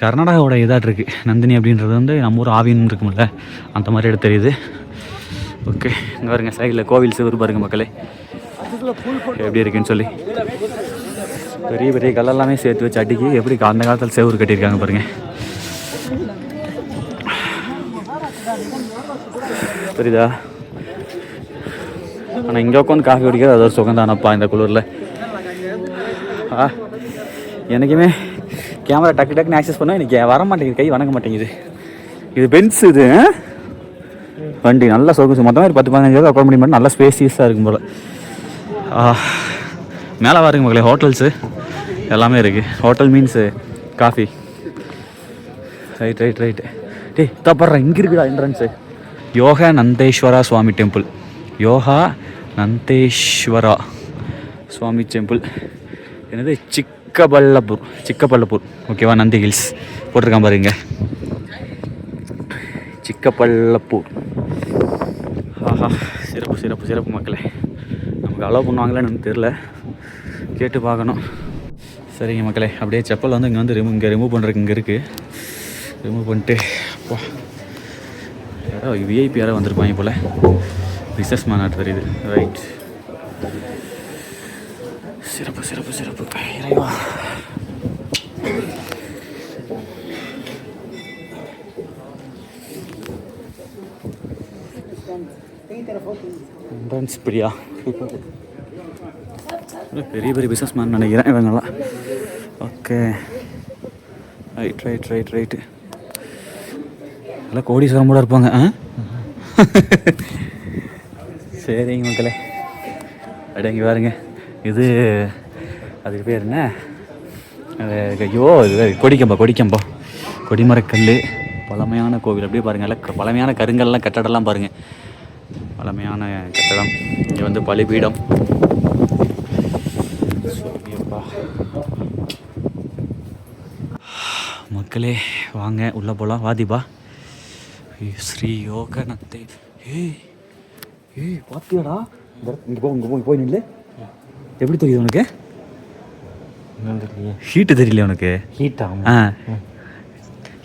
கர்நாடகாவோட இதாட்டு இருக்குது. நந்தினி அப்படின்றது வந்து நம்ம ஊர் ஆவின்னு இருக்குமில்ல அந்த மாதிரி எடுத்து தெரியுது. ஓகே இங்கே பாருங்க சைடில் கோவில் சிவர் பாருங்க மக்களே எப்படி இருக்குன்னு சொல்லி பெரிய பெரிய கல்லெல்லாமே சேர்த்து வச்சு அடிக்கி எப்படி அந்த காலத்தில் செவுறு கட்டியிருக்காங்க பாருங்க. தெரியுதா. ஆனால் இங்கே உட்காந்து காஃபி குடிக்கிறது அது ஒரு சுகந்தானப்பா இந்த குளிரில். எனக்குமே கேமரா டக்கு டக்குன்னு ஆக்சஸ் பண்ணால் எனக்கு வர மாட்டேங்குது கை வணங்க மாட்டேங்குது. இது பென்ஸ் இது வண்டி நல்லா சொகுசு மொத்தமாக ஒரு 10-15 உட்கார முடியும். நல்லா ஸ்பேசியஸாக இருக்கும் போல். மேலே பாருங்க மக்களே ஹோட்டல்ஸு எல்லாமே இருக்குது. Hotel means coffee. ரைட் டேய் தப்படுறேன் இங்கே இருக்குதா என்ட்ரன்ஸு. யோகா நந்தேஸ்வரா சுவாமி டெம்பிள். யோகா நந்தேஸ்வரா சுவாமி டெம்பிள் என்னது சிக்கப்பள்ளப்பூர் ஓகேவா. நந்தி ஹில்ஸ் போட்டிருக்கான் பாருங்க சிக்கப்பள்ளப்பூர். ஆஹா, சிறப்பு சிறப்பு சிறப்பு மக்களே. நமக்கு அலோவ் பண்ணுவாங்களான்னு எனக்கு தெரில, கேட்டு பார்க்கணும். சரிங்க மக்களே, அப்படியே செப்பல் வந்து இங்கே வந்து இங்கே ரிமூவ் பண்ணுறதுக்கு இங்கே இருக்குது. ரிமூவ் பண்ணிட்டு அப்பா யாரோ விஐபி யாரோ வந்திருப்பாங்க போல். பிஸ்னஸ் மேன் ஆட்டு தெரியுது. ரைட், சிறப்பு சிறப்பு சிறப்பு. இறைவா, பிரியா பெரிய பெரிய பிஸ்னஸ் மேன் நினைக்கிறேன் இவங்கெல்லாம். Okay, right right right right. எல்லாம் கோடீஸ்வரம் கூட இருப்பாங்க. சரிங்க மக்களே, அப்படியே இங்கே பாருங்க. இது அதுக்கு பேர் என்ன? ஐயோ, இது கொடிக்கம்பா கொடிமரக்கல். பழமையான கோவில். அப்படியே பாருங்கள், எல்லாம் பழமையான கருங்கல்லாம் கட்டடம்லாம் பாருங்கள். பழமையான கட்டடம். இங்கே வந்து பலிபீடம். மக்களே வாங்க உள்ளே போகலாம். வாதிபா ஸ்ரீ யோகநத்தை. ஏய் பார்த்தியாடா? இங்கே போய் நில்லு. எப்படி தெரியுது உனக்கு? ஹீட்டு தெரியல உனக்கு? ஹீட்டா?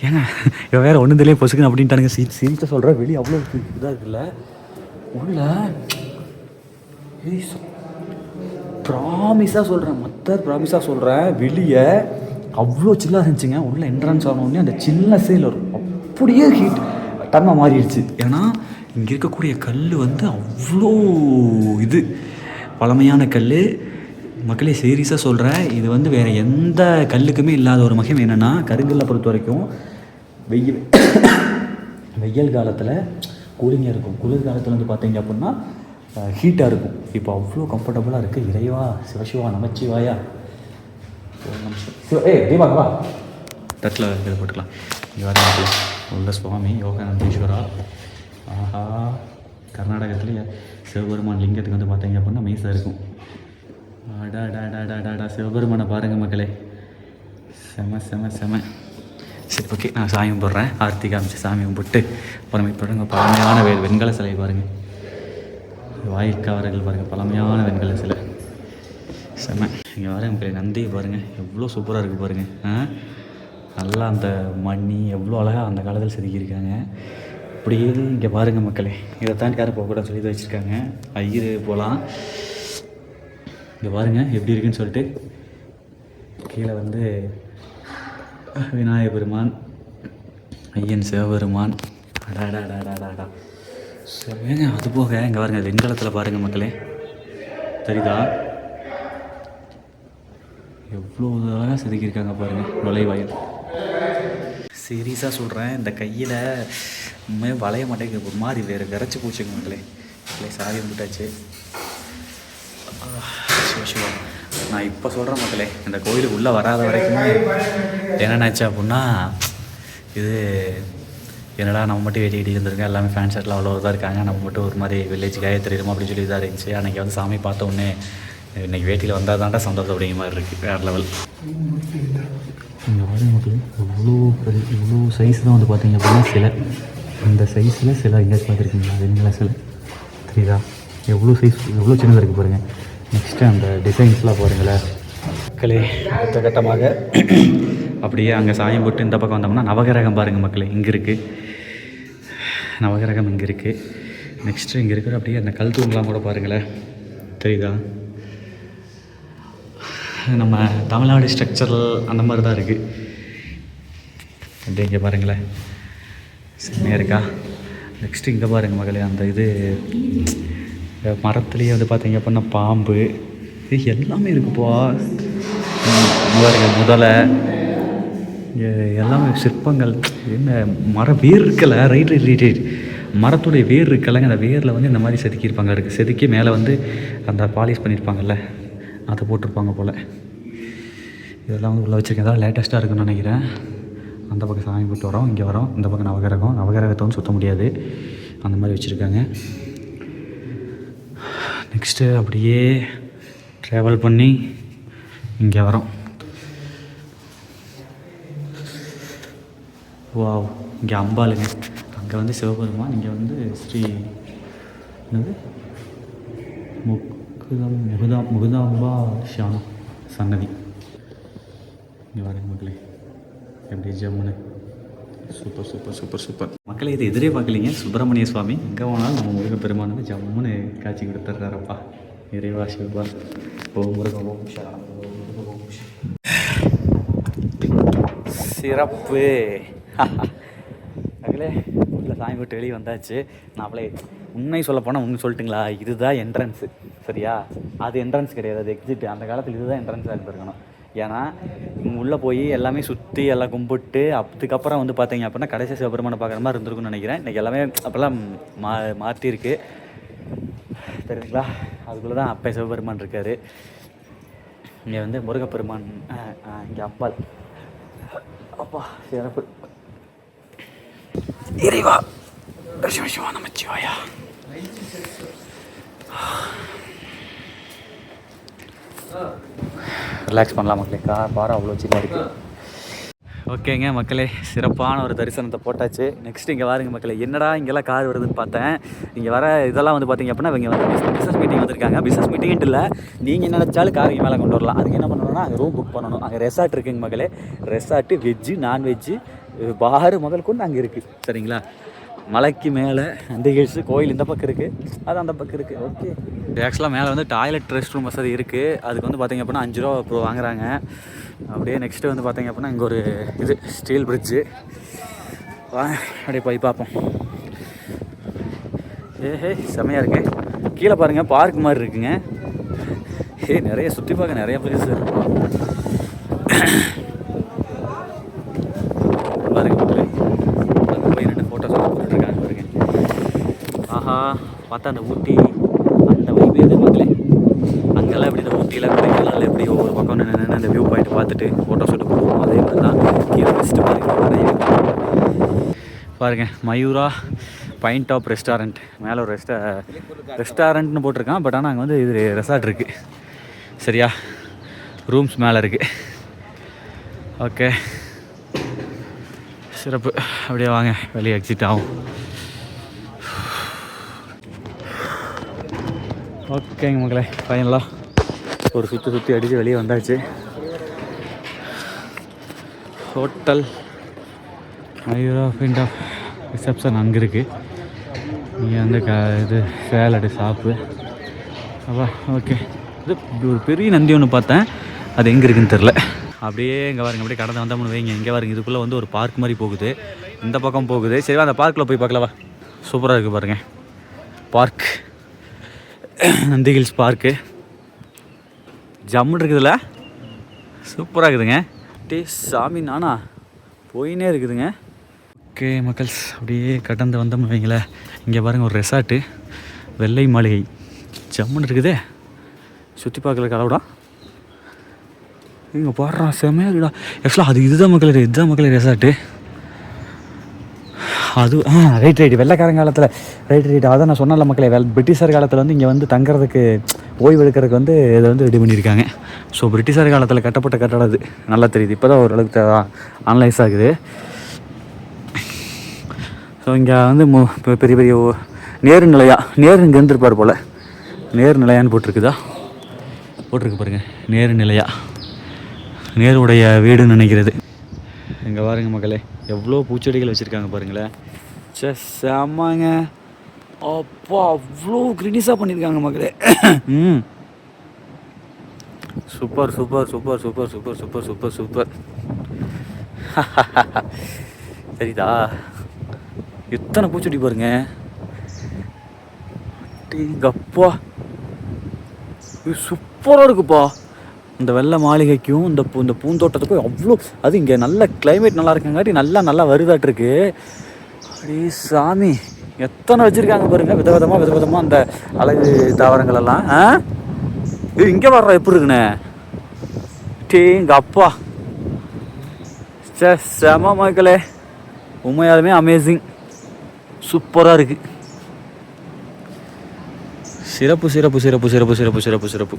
ஏங்க இவன் வேறு ஒன்றும் தெரியல பொசுக்குன்னு அப்படின்ட்டானுங்க. சீரியஸாக சொல்கிறேன், வெளியே அவ்வளோ இதாக இருக்குல்ல உள்ள. ப்ராமிஸாக சொல்கிறேன், ப்ராமிஸாக சொல்கிறேன், வெளியே அவ்வளோ சில்லாக இருந்துச்சுங்க. உள்ள என்ட்ரன்ஸ் ஆனோடனே அந்த சில்னஸே இல்லை, அப்படியே ஹீட் டம்மாக மாறிடுச்சு. ஏன்னா இங்கே இருக்கக்கூடிய கல் வந்து அவ்வளோ இது பழமையான கல் மக்களே. சீரியஸாக சொல்கிறேன், இது வந்து வேறு எந்த கல்லுக்குமே இல்லாத ஒரு மகிமை என்னென்னா, கருங்கல்லை பொறுத்த வரைக்கும் வெயில் காலத்தில் கூலிங்காக இருக்கும், குளிர் காலத்தில் வந்து பார்த்தீங்க அப்படின்னா ஹீட்டாக இருக்கும். இப்போ அவ்வளோ கம்ஃபர்டபுளாக இருக்குது. இறைவா, சிவசிவா, நமச்சிவாயா, தீபாவா தட்டில் இதை போட்டுக்கலாம். இங்கே வர உள்ள சுவாமி யோகானந்தேஸ்வரா. ஆஹா, கர்நாடகத்தில் சிவபெருமான் லிங்கத்துக்கு வந்து பார்த்தீங்க அப்படின்னா மீசை இருக்கும். அடாடாடாடாடா, சிவபெருமானை பாருங்கள் மக்களே, செம செம செம. சரி ஓகே, நான் சாமி கும்பிட்றேன். ஆர்த்தி காமிச்சு சாமி கும்பிட்டு அப்புறம் தொடங்க. பழமையான வெண்கல சிலை பாருங்கள், வாயிற்காவர்கள் பாருங்கள், பழமையான வெண்கல சிலை செம. இங்கே வர மக்களே, நந்தி பாருங்கள் எவ்வளோ சூப்பராக இருக்குது பாருங்கள். நல்லா அந்த மணி எவ்வளோ அழகாக அந்த காலத்தில் செதுக்கியிருக்காங்க. அப்படியே இங்கே பாருங்கள் மக்களே, இதை தான் யாரும் போகக்கூடாது சொல்லி வச்சுருக்காங்க. ஐயர் போகலாம். இங்கே பாருங்கள் எப்படி இருக்குன்னு சொல்லிட்டு. கீழே வந்து விநாயகர் பெருமான், ஐயன் சிவபெருமான். அடாடாடாடாடா சரிங்க. அது போக இங்கே பாருங்கள் வெண்கலத்தில் பாருங்கள் மக்களே, தெரியுதா எவ்வளோ அழகாக செதுக்கியிருக்காங்க பாருங்கள் நுழைவாயில். சீரியஸாக சொல்கிறேன், இந்த கையில் உண்மையாக வளைய மாட்டேங்குது, ஒரு மாதிரி விரைச்சி போச்சுங்க மக்களே. சாவி வந்துட்டாச்சு. சிவசிவா, நான் இப்போ சொல்கிறேன் மக்களே, இந்த கோயிலுக்கு உள்ளே வராத வரைக்குமே என்னென்னாச்சு அப்படின்னா, இது என்னடா நம்ம மட்டும் வெட்டிக்கிட்டு இருந்திருக்கேன், எல்லாமே ஃபேன் ஷர்ட்லாம் அவ்வளோ இதாக இருக்காங்க, நம்ம மட்டும் ஒரு மாதிரி வில்லேஜ் தெரியுமா அப்படின்னு சொல்லி இதாக இருந்துச்சு. அன்றைக்கி வந்து சாமி பார்த்த உடனே இன்றைக்கி வேட்டியில் வந்தால் தான்டா சந்தோஷம் அப்படிங்கிற மாதிரி இருக்குது, வேறு லெவல். இங்கே வர மக்கள் இவ்வளோ சைஸ் தான் வந்து பார்த்தீங்க அப்படின்னா சிலை. இந்த சைஸில் சிலை எங்கேயாச்சும் பார்த்துருக்கீங்களா? வெண்கல சிலை தெரியுதா? எவ்வளோ சைஸ், எவ்வளோ சின்னதாக இருக்குது பாருங்கள். நெக்ஸ்ட்டு அந்த டிசைன்ஸ்லாம் பாருங்களேன் மக்களே. அடுத்த கட்டமாக அப்படியே அங்கே சாயம் போட்டு இந்த பக்கம் வந்தோம்னா நவகிரகம் பாருங்கள் மக்களே, இங்கே இருக்குது நவகிரகம், இங்கே இருக்குது. நெக்ஸ்ட்டு இங்கே இருக்கிற அப்படியே அந்த கல் தூண்லாம் கூட பாருங்களேன், தெரியுதா? நம்ம தமிழ்நாடு ஸ்ட்ரக்சரல் அந்த மாதிரி தான் இருக்குது. அப்படியே இங்கே பாருங்களேன், செம்மையாக இருக்கா? நெக்ஸ்ட்டு இங்கே பாருங்கள் மகளே, அந்த இது மரத்துலேயே வந்து பார்த்தீங்க அப்படின்னா பாம்பு இது எல்லாமே இருக்குப்பா. பாருங்க முதலை எல்லாமே சிற்பங்கள். என்ன மர வேர் இருக்கல, ரைட் மரத்துடைய வேர் இருக்கலைங்க. அந்த வேரில் வந்து இந்த மாதிரி செதுக்கியிருப்பாங்க, இருக்குது செதுக்கி மேலே வந்து அந்த பாலிஷ் பண்ணியிருப்பாங்கல்ல, அதை போட்டிருப்பாங்க போல். இதெல்லாம் வந்து உள்ளே வச்சுருக்கேன். ஏதாவது லேட்டஸ்ட்டாக இருக்குன்னு நினைக்கிறேன். அந்த பக்கம் சாமி போட்டு வரோம், இங்கே வரோம், இந்த பக்கம் நவகிரகத்தை வந்து சுற்ற முடியாது, அந்த மாதிரி வச்சுருக்காங்க. நெக்ஸ்ட்டு அப்படியே ட்ராவல் பண்ணி இங்கே வரோம். வாவ், இங்கே அம்பாளுங்க, அங்கே வந்து சிவபெருமான், இங்கே வந்து ஸ்ரீ என்னது முகுதாம்பா ஷானம் சன்னதி. இங்கே வரேங்க மக்களே, எப்படி ஜம்முன்னு சூப்பர் சூப்பர் சூப்பர் சூப்பர் மக்களே. இது எதிரே பார்க்கலீங்க, சுப்பிரமணிய சுவாமி எங்கே போனாலும் நம்ம முருகப்பெருமான் வந்து ஜம்முன்னு காட்சி கொடுத்துட்றாரப்பா. இறைவா சிவபா ஓ முருகன் ஓம் சரணம் ஓம் முருகன் ஓம் சிறப்பு. மக்களே உள்ள சாமி விட்டு வெளியே வந்தாச்சு. நான் அப்படியே உண்மை சொல்ல போனால் உண்மை சொல்லிட்டுங்களா, இதுதான் என்ட்ரன்ஸு சரியா? அது என்ட்ரன்ஸ் கிடையாது, அது எக்ஸிட். அந்த காலத்தில் இதுதான் என்ட்ரன்ஸாக இருந்திருக்கணும். ஏன்னா இங்கே உள்ளே போய் எல்லாமே சுற்றி எல்லாம் கும்பிட்டு அதுக்கப்புறம் வந்து பார்த்தீங்க அப்படின்னா கடைசி சிவபெருமானை பார்க்குற மாதிரி இருந்திருக்குன்னு நினைக்கிறேன். இன்றைக்கி எல்லாமே அப்போல்லாம் மாற்றிருக்கு தெரியுங்களா. அதுக்குள்ளே தான் அப்போ சிவபெருமான் இருக்கார். இங்கே வந்து முருகப்பெருமான், இங்கே அம்பாள். அப்பா சிறப்பு. இறைவா சிவா நமச்சிவாயா. ரிலாக்ஸ் பண்ணலாம் மக்களே, பாரம் அவ்வளோ சின்ன இருக்குது. ஓகேங்க மக்களே, சிறப்பான ஒரு தரிசனத்தை போட்டாச்சு. நெக்ஸ்ட் இங்கே வாருங்க மக்களே, என்னடா இங்கெல்லாம் கார் வருதுன்னு பார்த்தேன். இங்கே வர இதெல்லாம் வந்து பார்த்தீங்க அப்படின்னா இவங்க வந்து பிஸ்னஸ் மீட்டிங் வந்திருக்காங்க. பிஸ்னஸ் மீட்டிங்ட்டு இல்லை, நீங்கள் நினச்சாலும் கார் இங்கே மேலே கொண்டு வரலாம். அதுக்கு என்ன பண்ணணும்னா அங்கே ரூம் புக் பண்ணணும். அங்கே ரெசார்ட் இருக்குங்க மக்களே. ரெசார்ட்டு வெஜ்ஜு நான்வெஜ்ஜு பாரு முதல் கொண்டு அங்கே இருக்குது சரிங்களா. மலைக்கு மேலே அந்த ஹில்ஸு, கோயில் இந்த பக்கம் இருக்குது, அது அந்த பக்கம் இருக்குது. ஓகே, ஆக்சுவலாக மேலே வந்து டாய்லெட் ரெஸ்ட் ரூம் வசதி இருக்குது. அதுக்கு வந்து பார்த்திங்க அப்படின்னா 5 ரூபா இப்போ வாங்குறாங்க. அப்படியே நெக்ஸ்ட்டு வந்து பார்த்திங்க அப்படின்னா இங்கே ஒரு இது ஸ்டீல் பிரிட்ஜு, அப்படியே போய் பார்ப்போம். செம்மையாக இருக்குது. கீழே பாருங்கள் பார்க் மாதிரி இருக்குங்க. நிறைய சுற்றி பார்க்க நிறைய பிளேஸ் பாருங்க மக்களே. அங்கே போய் 2 ஃபோட்டோஸ் போட்டுருக்காங்க பாருங்க. ஆஹா, பார்த்தா அந்த ஊட்டி அந்த வைப் எது மக்களே. அங்கெல்லாம் எப்படி இந்த ஊட்டியில் கொடைக்கானல் எப்படி ஒவ்வொரு பக்கம் நின்று அந்த வியூ பாயிண்ட் பார்த்துட்டு ஃபோட்டோ ஷூட்டு போடுவோம், அதே மாதிரி தான் கீழே ஃபஸ்ட்டு பாருங்க. மயூரா பைன் டாப் ரெஸ்டாரண்ட், மேலே ஒரு ரெஸ்டாரண்ட்னு போட்டிருக்கான். பட் ஆனால் அங்கே வந்து இது ரெசார்ட் இருக்குது சரியா. ரூம்ஸ் மேலே இருக்குது. ஓகே சிறப்பு. அப்படியே வாங்க வெளியே எக்ஸிட் ஆகும். ஓகேங்க மக்களே, ஃபைனலாக ஒரு சுற்றி அடித்து வெளியே வந்தாச்சு. Hotel Mayura pine top reception அங்கே இருக்குது. இங்கே வந்து இது சேலடு ஷாப்பு. அப்பா ஓகே. இது ஒரு பெரிய நந்தி ஒன்று பார்த்தேன், அது எங்கே இருக்குதுன்னு தெரில. அப்படியே இங்கே பாருங்க, அப்படியே கடந்து வந்தோம்னு வைங்க. இங்கே பாருங்க, இதுக்குள்ளே வந்து ஒரு பார்க் மாதிரி போகுது, இந்த பக்கம் போகுது. சரி அந்த பார்க்கில் போய் பார்க்கலவா. சூப்பராக இருக்குது பாருங்க பார்க், நந்தி ஹில்ஸ் பார்க்கு. ஜம்முன்னு இருக்குதுல்ல, சூப்பராக இருக்குதுங்க. டே சாமி நானா போயினே இருக்குதுங்க. ஓகே மக்கள்ஸ், அப்படியே கடந்து வந்தோம்னு வைங்களேன். இங்கே பாருங்கள் ஒரு ரெசார்ட்டு, வெள்ளை மாளிகை. ஜம்முன்னு இருக்குதே, சுற்றி பார்க்கறதுக்கு அளவுடா. இங்கே பாடுறான் செம்மையாக இருக்குடா. ஆக்சுவலாக அது இதுதான் மக்களே ரெசார்ட்டு. அது ரைட் வெள்ளைக்காரன் காலத்தில் ரைட் அதான் நான் சொன்னல மக்களே. பிரிட்டிஷார் காலத்தில் வந்து இங்கே வந்து தங்குறதுக்கு ஓய்வு எடுக்கிறதுக்கு வந்து இதை வந்து ரெடி பண்ணியிருக்காங்க. ஸோ பிரிட்டிஷார் காலத்தில் கட்டப்பட்ட கட்டடம் அது நல்லா தெரியுது. இப்போ தான் ஓரளவுக்கு அனலைஸ் ஆகுது. ஸோ இங்கே வந்து பெரிய பெரிய நேரு இங்கே இருந்திருப்பார் போல். நேரு நிலையான்னு போட்டிருக்கு பாருங்கள். நேரு நிலையா, நேருடைய வீடுன்னு நினைக்கிறது. இங்கே பாருங்க மக்களே, எவ்வளோ பூச்செடிகள் வச்சுருக்காங்க பாருங்களேன். செம்மாங்க. அப்பா அவ்வளோ க்ரீனிஸாக பண்ணியிருக்காங்க மக்களே. Super super super super super super super super. சரிதா, எத்தனை பூச்செடி பாருங்க. அப்பா சூப்பராக இருக்குப்பா. இந்த வெள்ளை மாளிகைக்கும் இந்த பூந்தோட்டத்துக்கும் அவ்வளோ, அது இங்கே நல்ல கிளைமேட் நல்லா இருக்குங்காட்டி நல்லா வருதாட்டிருக்கு. அடே சாமி, எத்தனை வச்சுருக்காங்க பாருங்க, விதவிதமாக அந்த அழகு தாவரங்கள் எல்லாம். இது இங்கே வர்ற எப்படி இருக்குண்ணே. எங்கள் அப்பா செம மக்களே, உண்மையாலுமே அமேசிங், சூப்பராக இருக்குது. சிறப்பு சிறப்பு சிறப்பு சிறப்பு சிறப்பு சிறப்பு சிறப்பு.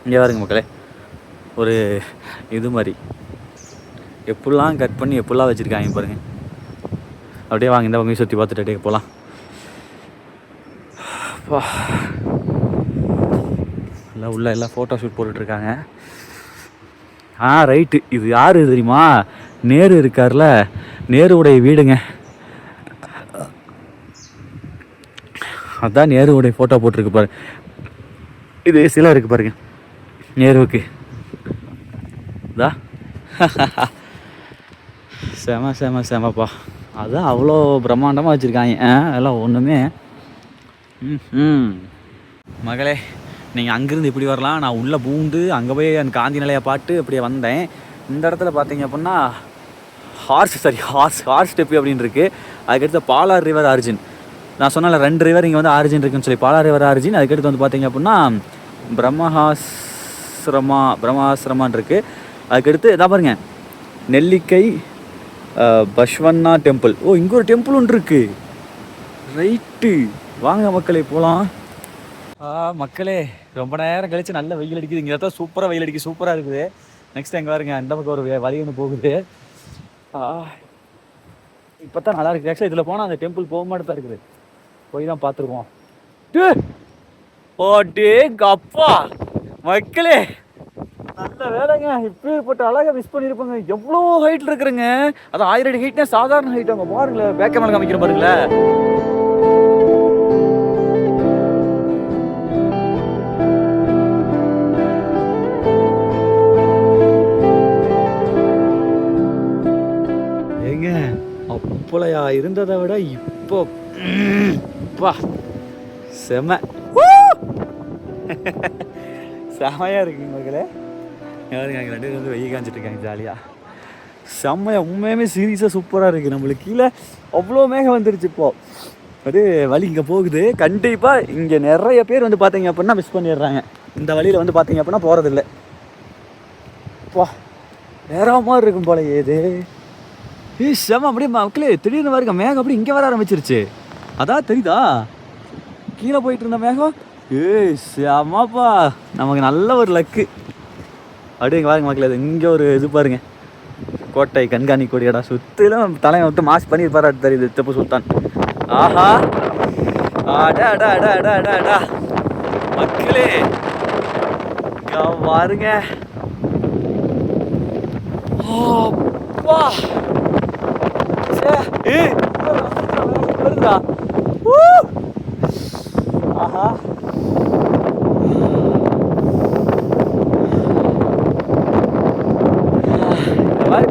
இங்கே பாருங்க மக்களே, ஒரு இது மாதிரி எப்படிலாம் கட் பண்ணி எப்படிலாம் வச்சுருக்காங்க பாருங்கள். அப்படியே வாங்க இந்த பக்கம் சுற்றி பார்த்துட்டு போகலாம். எல்லாம் உள்ள எல்லாம் ஃபோட்டோ ஷூட் போட்டுட்ருக்காங்க. ரைட்டு, இது யார் தெரியுமா? நேரு இருக்கார்ல, நேருவுடைய வீடுங்க. அதான் நேருவுடைய ஃபோட்டோ போட்டிருக்கு பாரு. இது சிலை இருக்குது பாருங்க நேருவுக்கு. இதா செம செம செமப்பா. அதுதான் அவ்வளோ பிரம்மாண்டமாக வச்சுருக்காங்க. எல்லாம் ஒன்றுமே. மகளே, நீங்கள் அங்கேருந்து இப்படி வரலாம். நான் உள்ளே பூந்து அங்கே போய் அந்த காந்தி நிலையை பாட்டு அப்படியே வந்தேன். இந்த இடத்துல பார்த்தீங்க அப்படின்னா ஹார்ஸ் ஸ்டெப்பு அப்படின்னு இருக்குது. அதுக்கடுத்து பாலார் ரிவர் ஆரிஜின். நான் சொன்னால 2 ரிவர் இங்கே வந்து ஆரிஜின் இருக்குன்னு சொல்லி, பாலார் ரிவர் ஆரிஜின். அதுக்கடுத்து வந்து பார்த்தீங்க அப்படின்னா பிரம்மாசிரமான் இருக்குது. அதுக்கடுத்து எதா பாருங்க, நெல்லிக்கை பஷ்வன்னா டெம்பிள். இங்கே ஒரு டெம்பிள் ஒன்று இருக்குது. ரைட்டு, வாங்க மக்களே போகலாம். மக்களே, ரொம்ப நேரம் கழிச்சு நல்ல வெயில் அடிக்குது. இங்கே தான் சூப்பராக வெயில் அடிக்குது, சூப்பராக இருக்குது. நெக்ஸ்ட் எங்கே பாருங்க, அந்த பக்கம் ஒரு வழி ஒன்று போகுது. இப்போ தான் நல்லா இருக்குது. ஆக்சுவலாக இதில் போனால் அந்த டெம்பிள் போக மாட்டே தான் இருக்குது. போய் தான் பார்த்துருக்கோம். அப்பா மக்களே, நல்ல வேலைங்க. இப்படிப்பட்ட அழகாக மிஸ் பண்ணியிருப்பாங்க. எவ்வளோ ஹைட்டில் இருக்கிறேங்க. அது 1000 அடி ஹைட்னா சாதாரண ஹைட். அவங்க பாருங்களேன், பேக் கேமரா காமிக்கிற பாருங்களேன். ஏங்க, அப்போலையா இருந்ததை விட இப்போ செம செமையாக இருக்குங்க மக்களே. யாருங்க அங்கே 2 பேர் வந்து வெயில் காஞ்சிட்டு இருக்காங்க ஜாலியாக. செம்மையாக, உண்மையுமே சீரியஸாக சூப்பராக இருக்குது. நம்மளுக்கு கீழே அவ்வளோ மேகம் வந்துருச்சு. இப்போது அது வழி இங்கே போகுது. கண்டிப்பாக இங்கே நிறைய பேர் வந்து பார்த்தீங்க அப்படின்னா மிஸ் பண்ணிடுறாங்க. இந்த வழியில் வந்து பார்த்தீங்க அப்படின்னா போகிறதில்ல. வேற மாதிரி இருக்கும் போல. ஏது செம. அப்படியே மக்களே, திடீர்னு பாருங்க மேகம் அப்படி இங்கே வர ஆரம்பிச்சிருச்சு. அதான் தெரியுதா, கீழே போயிட்டு இருந்த மேகம். செமப்பா, நமக்கு நல்ல ஒரு லக்கு. அப்படியே இங்கே பாருங்க மக்களே, இங்கே ஒரு இது பாருங்க, கோட்டை கண்காணி கொடியடா. சுற்றிலும் தலையை விட்டு மாஸ் பண்ணியிருப்பாரு. அது தெரியுது, திப்பு சுல்தான். ஆஹா, அடா அடா அடா அடா அடா அடா மக்களே, பாருங்க. வருதா? ஆஹா, இந்த மாதிரி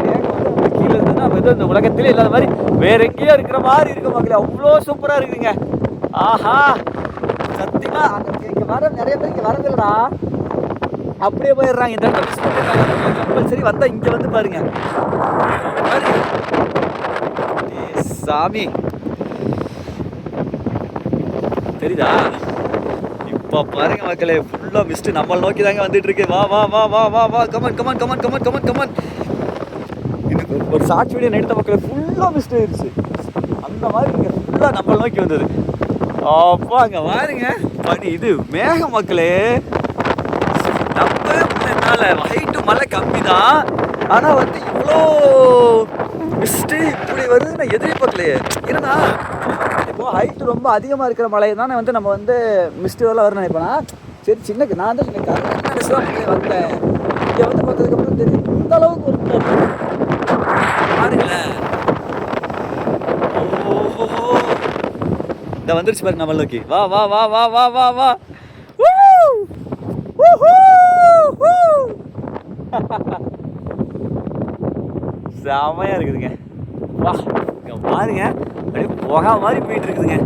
கீழே இருந்ததுன்னா இந்த உலகத்திலே இல்லாத மாதிரி வேற எங்கேயோ இருக்கிற மாதிரி இருக்க மக்களே. அவ்வளோ சூப்பராக இருக்குதுங்க. ஆஹா, சத்தியமா இங்கே வர நிறைய பேர் இங்கே வரதில்லடா, அப்படியே போயிடுறாங்க. இந்த இடத்துல மிஸ் பண்ணிடுறாங்க. கம்பல்சரி வந்தால் இங்கே வந்து பாருங்க. சாமி தெரியுதா? இப்போ பாருங்க மக்களே, ஃபுல்லாக மிஸ்ட்டு நம்மளை நோக்கி தாங்க வந்துட்டு இருக்கு. வா வா வா வா வா வா, come on come on come on come on come on come on. இதுக்கு ஒரு ஷார்ட் வீடியோ எடுத்த மக்களே, ஃபுல்லாக மிஸ்ட் ஆயிடுச்சு. அந்த மாதிரி இங்கே ஃபுல்லாக நம்மளை நோக்கி வந்தது. அப்பா அங்கே பாருங்க பனி, இது மேகம் மக்களே. நம்பவே முடியல, ஹைட்டு மழை கம்மி தான், ஆனால் வந்து இவ்வளோ மிஸ்ட்டு இப்படி வருது நான் எதிர்பார்க்கலையே. ஏன்னா இப்போ ஹைட்டு ரொம்ப அதிகமாக இருக்கிற மலையை தானே வந்து நம்ம வந்து மிஸ்ட்டு வரலாம் வரும்னு நினைப்பேனா. சரி, சின்ன நான் தான் வந்தேன். இங்கே வந்து பார்த்ததுக்கப்புறம் தெரியும் இந்த அளவுக்கு ஒரு பாருங்களேன். ஓஹோ, இந்த வந்துருச்சு பாருங்க நம்ம நோக்கி. வா வா வா வா வா வா வா. செமையாக இருக்குதுங்க. வா இங்கே பாருங்க, அப்படியே புகா மாதிரி போயிட்டு இருக்குதுங்க.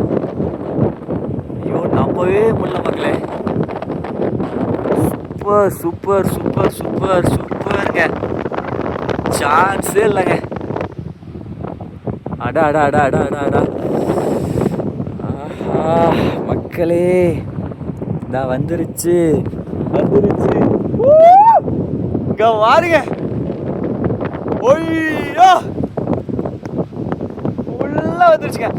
ஐயோ, நம்பவே முடியல மக்களே. சூப்பர் சூப்பர் சூப்பர் சூப்பர் சூப்பருங்க, சான்ஸே இல்லைங்க. அடா அடா அடா அடா அடா அடா. ஆஹா மக்களே, இந்த வந்துருச்சு வந்துருச்சு. இங்கே பாருங்க. ஒய்யோ, உள்ள வந்துருச்சுங்க.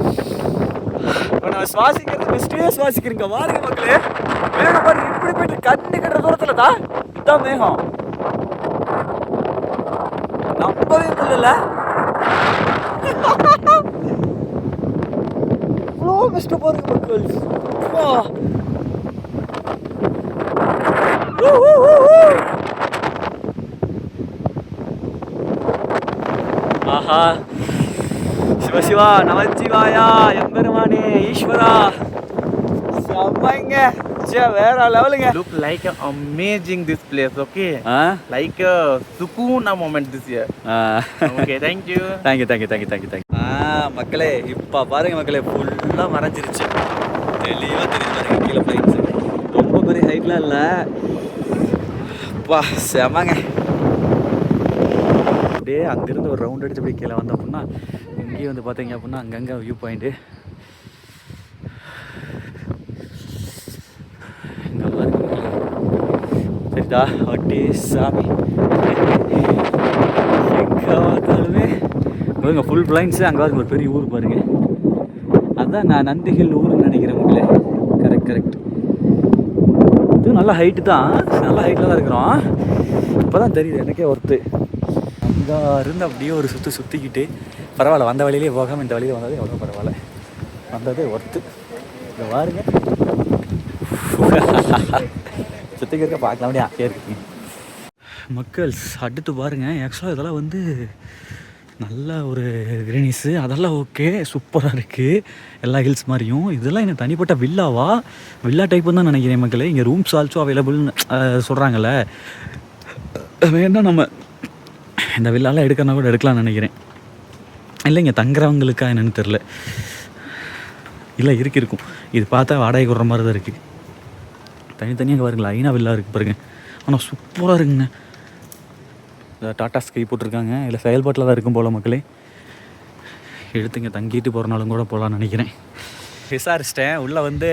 இப்போ நான் சுவாசிக்கிறது பெஸ்ட்டே சுவாசிக்கிறீங்க. பாருங்க மக்களே, மேகம் பாருங்க இப்படி போயிட்டு கண்ணு கட்டுற தூரத்துல தான் இதுதான் மேகம். நம்பவே முடியல. இவ்வளோ கஷ்டமாக இருக்கு மக்கள். ஆஹா, சிவசிவா நமச்சிவாயா, எம்பெருமானே ஈஸ்வரா, செம்மங்க. வேற லெவலுங்க. Look like amazing this place, okay? Like a Sukuna moment this year. Okay, thank you. Thank you. மக்களே இப்போ பாருங்க மக்களே, ஃபுல்லாக மறைஞ்சிருச்சு. தெளிவாக தெரியுது பாருங்க கீழே ஃப்ளைட்ஸு. ரொம்ப பெரிய ஹைட்லாம் இல்லை. வா செமங்க. அப்படியே அங்கேருந்து ஒரு ரவுண்ட் அடிச்சு அப்படியே கீழே வந்தோம் அப்படின்னா இங்கேயே வந்து பார்த்தீங்க அப்படின்னா அங்கங்கே வியூ பாயிண்ட்டு. இங்கே பாருங்க சரிதா, வட்டி சாமி எங்கே பார்த்தாலுமே பாருங்க ஃபுல் பிளைன்ஸு. அங்கே பாருங்க ஒரு பெரிய ஊர் பாருங்க, அதுதான் நான் நந்திஹில் ஊருன்னு நினைக்கிறேன் மக்களே. கரெக்ட். இது நல்ல ஹைட்டு தான், நல்ல ஹைட்டில் தான் இருக்கிறோம். இப்போ தான் தெரியுது எனக்கே ஒர்த்து. அங்கே இருந்து அப்படியே ஒரு சுற்றிக்கிட்டு பரவாயில்ல, வந்த வழியிலே போகாமல் இந்த வழியில் வந்தது எவ்வளோ பரவாயில்ல, வந்தது ஒர்த்து. இங்கே பாருங்க சுற்றிக்கு இருக்க பார்க்கலாம் அப்படியே ஆசையாக இருக்குங்க மக்கள். அடுத்து பாருங்கள், ஆக்சுவலாக இதெல்லாம் வந்து நல்ல ஒரு கிரீனிஸு, அதெல்லாம் ஓகே சூப்பராக இருக்குது எல்லா ஹில்ஸ் மாதிரியும். இதெல்லாம் எனக்கு தனிப்பட்ட வில்லா டைப்புன்னு தான் நினைக்கிறேன் மக்களே. இங்கே ரூம்ஸ் ஆல்சோ அவைலபிள்னு சொல்கிறாங்கல்ல, வேணா நம்ம இந்த வில்லாலாம் எடுக்கிறனா கூட எடுக்கலாம்னு நினைக்கிறேன். இல்லை இங்கே தங்குறவங்களுக்கா என்னென்னு தெரில, இல்லை இருக்கும். இது பார்த்தா வாடகை கொடுற மாதிரி தான் இருக்குது. தனித்தனியாக பாருங்களா, ஐநா வில்லா இருக்குது பாருங்க. ஆனால் சூப்பராக இருக்குங்க. டாட்டா ஸ்கை போட்டிருக்காங்க, இல்லை செயல்பாட்டில் தான் இருக்கும் போல் மக்களே. எடுத்துங்க தங்கிட்டு போகிறனாலும் கூட போகலான்னு நினைக்கிறேன். விசாரிச்சிட்டேன், உள்ளே வந்து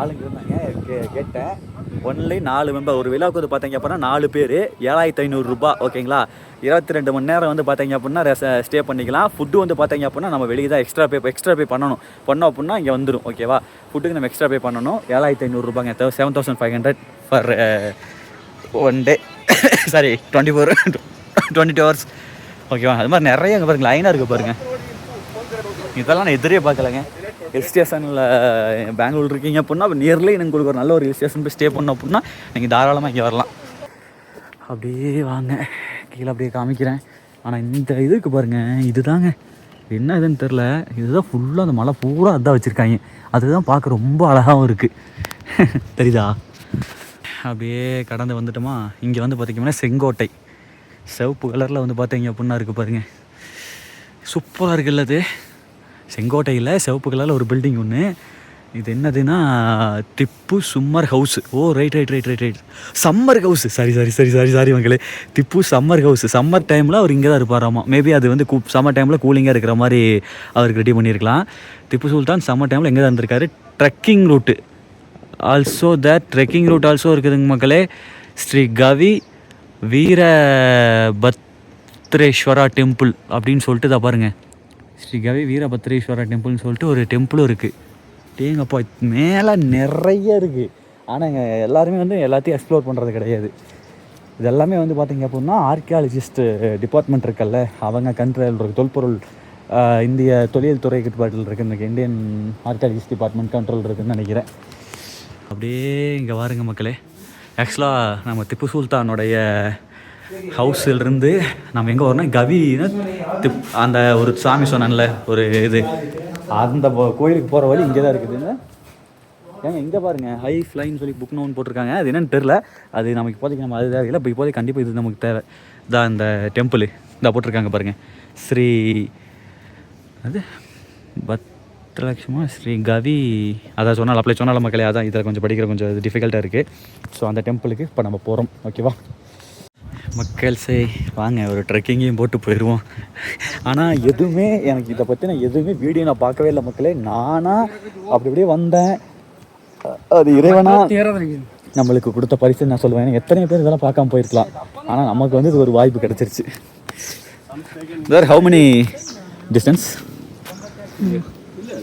ஆளுங்க இருந்தாங்க, கேட்டேன். Only 4 member. ஒரு விழாவுக்கு வந்து பார்த்தீங்க அப்படின்னா 4 பேர் 7500 ரூபா ஓகேங்களா. 22 மணி நேரம் வந்து பார்த்தீங்க அப்படின்னா ஸ்டே பண்ணிக்கலாம். ஃபுட்டு வந்து பார்த்தீங்க அப்படின்னா நம்ம வெளியே தான் எக்ஸ்ட்ரா பே பண்ணணும் அப்படின்னா இங்கே வந்துடும் ஓகேவா. ஃபுட்டுக்கு நம்ம எக்ஸ்ட்ரா பே பண்ணணும். 7500 ரூபாங்க, 7500 ஃபார் 1 டே சாரி 22 ஹவர்ஸ் ஓகேவா. அது மாதிரி நிறைய அங்கே பாருங்க லைனாக இருக்குது பாருங்கள். இதெல்லாம் நான் எதிரே பார்க்கலங்க. ஹில் ஸ்டேஷனில் பெங்களூர் இருக்கீங்க அப்படின்னா நியர்லி உங்களுக்கு ஒரு நல்ல ஒரு ஹில் ஸ்டேஷன் போய் ஸ்டே பண்ணோம் அப்படின்னா நீங்கள் தாராளமாக இங்கே வரலாம். அப்படியே வாங்க கீழே அப்படியே காமிக்கிறேன். ஆனால் இந்த இதுக்கு பாருங்கள், இதுதாங்க என்ன இதுன்னு தெரில, இதுதான் ஃபுல்லாக அந்த மலை பூரா அதான் வச்சுருக்காங்க. அதுதான் பார்க்க ரொம்ப அழகாகவும் இருக்குது தெரியுதா. அப்படியே கடந்து வந்துட்டோமா, இங்கே வந்து பார்த்திங்கன்னா செங்கோட்டை சிவப்பு கலரில் வந்து பார்த்தீங்க அப்படின்னா இருக்குது பாருங்கள். சூப்பராக இருக்குல்ல அது. செங்கோட்டையில் சிவப்பு கலரில் ஒரு பில்டிங் ஒன்று. இது என்னதுன்னா திப்பு சம்மர் ஹவுஸ். ஓ ரைட் சம்மர் ஹவுஸ். சாரி மக்களே, திப்பு சம்மர் ஹவுஸ். சம்மர் டைமில் அவர் இங்கே தான் இருப்பாராமா. மேபி அது வந்து சம்மர் டைமில் கூலிங்காக இருக்கிற மாதிரி அவருக்கு ரெடி பண்ணியிருக்கலாம். திப்பு சுல்தான் சம்மர் டைமில் எங்கே தான் இருந்திருக்காரு. ட்ரெக்கிங் ரூட்டு ஆல்சோ இருக்குதுங்க மக்களே. ஸ்ரீ கவி வீரபத்ரேஸ்வரா டெம்பிள் அப்படின்னு சொல்லிட்டு தான் பாருங்கள். ஸ்ரீ கவி வீரபத்ரேஸ்வரா டெம்பிள்னு சொல்லிட்டு ஒரு டெம்பிளும் இருக்குது. டேங்கப்பா மேலே நிறைய இருக்குது. ஆனால் இங்கே எல்லாருமே வந்து எல்லாத்தையும் எக்ஸ்ப்ளோர் பண்ணுறது கிடையாது. இது எல்லாமே வந்து பார்த்திங்க அப்படின்னா ஆர்கியாலஜிஸ்ட் டிபார்ட்மெண்ட் இருக்குல்ல, அவங்க கண்ட்ரோல் இருக்குது. தொல்பொருள் இந்திய தொழில் துறை கட்டுப்பாட்டில் இருக்குது. இந்த இந்தியன் ஆர்கியாலஜிஸ்ட் டிபார்ட்மெண்ட் கண்ட்ரோல் இருக்குதுன்னு நினைக்கிறேன். அப்படியே இங்கே பாருங்க மக்களே, ஆக்சுவலாக நம்ம திப்பு சுல்தானுடைய ஹவுஸிலிருந்து நம்ம எங்கே வரணும், கவின்னு அந்த ஒரு சாமி சொன்னேன்ல ஒரு இது, அந்த கோயிலுக்கு போகிற வழி இங்கே தான் இருக்குதுங்க. ஏங்க இங்கே பாருங்கள் ஹை ஃப்ளைன்னு சொல்லி புக் நோன் போட்டிருக்காங்க. அது என்னென்னு தெரில, அது நமக்கு இப்போதைக்கு நம்ம அது தேவையில்லை. இப்போ இப்போதைக்கு கண்டிப்பாக இது நமக்கு தேவை தான். இந்த டெம்பிள் இதாக போட்டிருக்காங்க பாருங்கள், ஸ்ரீ அது பத்ரலட்சுமா ஸ்ரீ கவி, அதான் சொன்னால மக்களே. அதான் இதில் கொஞ்சம் படிக்கிற கொஞ்சம் இது டிஃபிகல்ட்டாக இருக்குது. ஸோ அந்த டெம்பிளுக்கு இப்போ நம்ம போகிறோம் ஓகேவா மக்கள். சரி வாங்க ஒரு ட்ரெக்கிங்கையும் போட்டு போயிடுவோம். ஆனால் எதுவுமே எனக்கு இதை பற்றி எதுவுமே வீடியோ நான் பார்க்கவே இல்லை மக்களே. நானாக அப்படியே வந்தேன், அது இறைவனா நம்மளுக்கு கொடுத்த பரிசு நான் சொல்லுவேன். எத்தனை பேர் இதெல்லாம் பார்க்காம போயிருக்கலாம், ஆனால் நமக்கு வந்து இது ஒரு வாய்ப்பு கிடச்சிருச்சு. வேறு how many distance?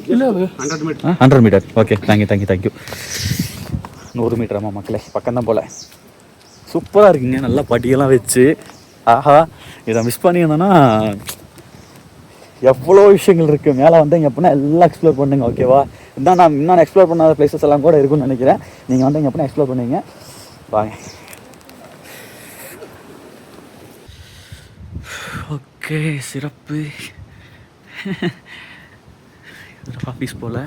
100 metre. Okay thank you. 100 மீட்டராமா மக்களே, பக்கம்தான் போல். சூப்பராக இருக்குங்க, நல்லா படியெல்லாம் வச்சு. ஆஹா, இதை மிஸ் பண்ணியிருந்தோன்னா எவ்வளோ விஷயங்கள் இருக்குது. மேலே வந்தீங்க அப்படின்னா எல்லாம் எக்ஸ்ப்ளோர் பண்ணுங்க. ஓகேவா? இதான் நான் இன்னும் எக்ஸ்ப்ளோர் பண்ணாத பிளேசஸ் எல்லாம் கூட இருக்குன்னு நினைக்கிறேன். நீங்கள் வந்தீங்க அப்படின்னா எக்ஸ்ப்ளோர் பண்ணுவீங்க. வாங்க. ஓகே, சிறப்பு. ஒரு ஆஃபீஸ் போல்.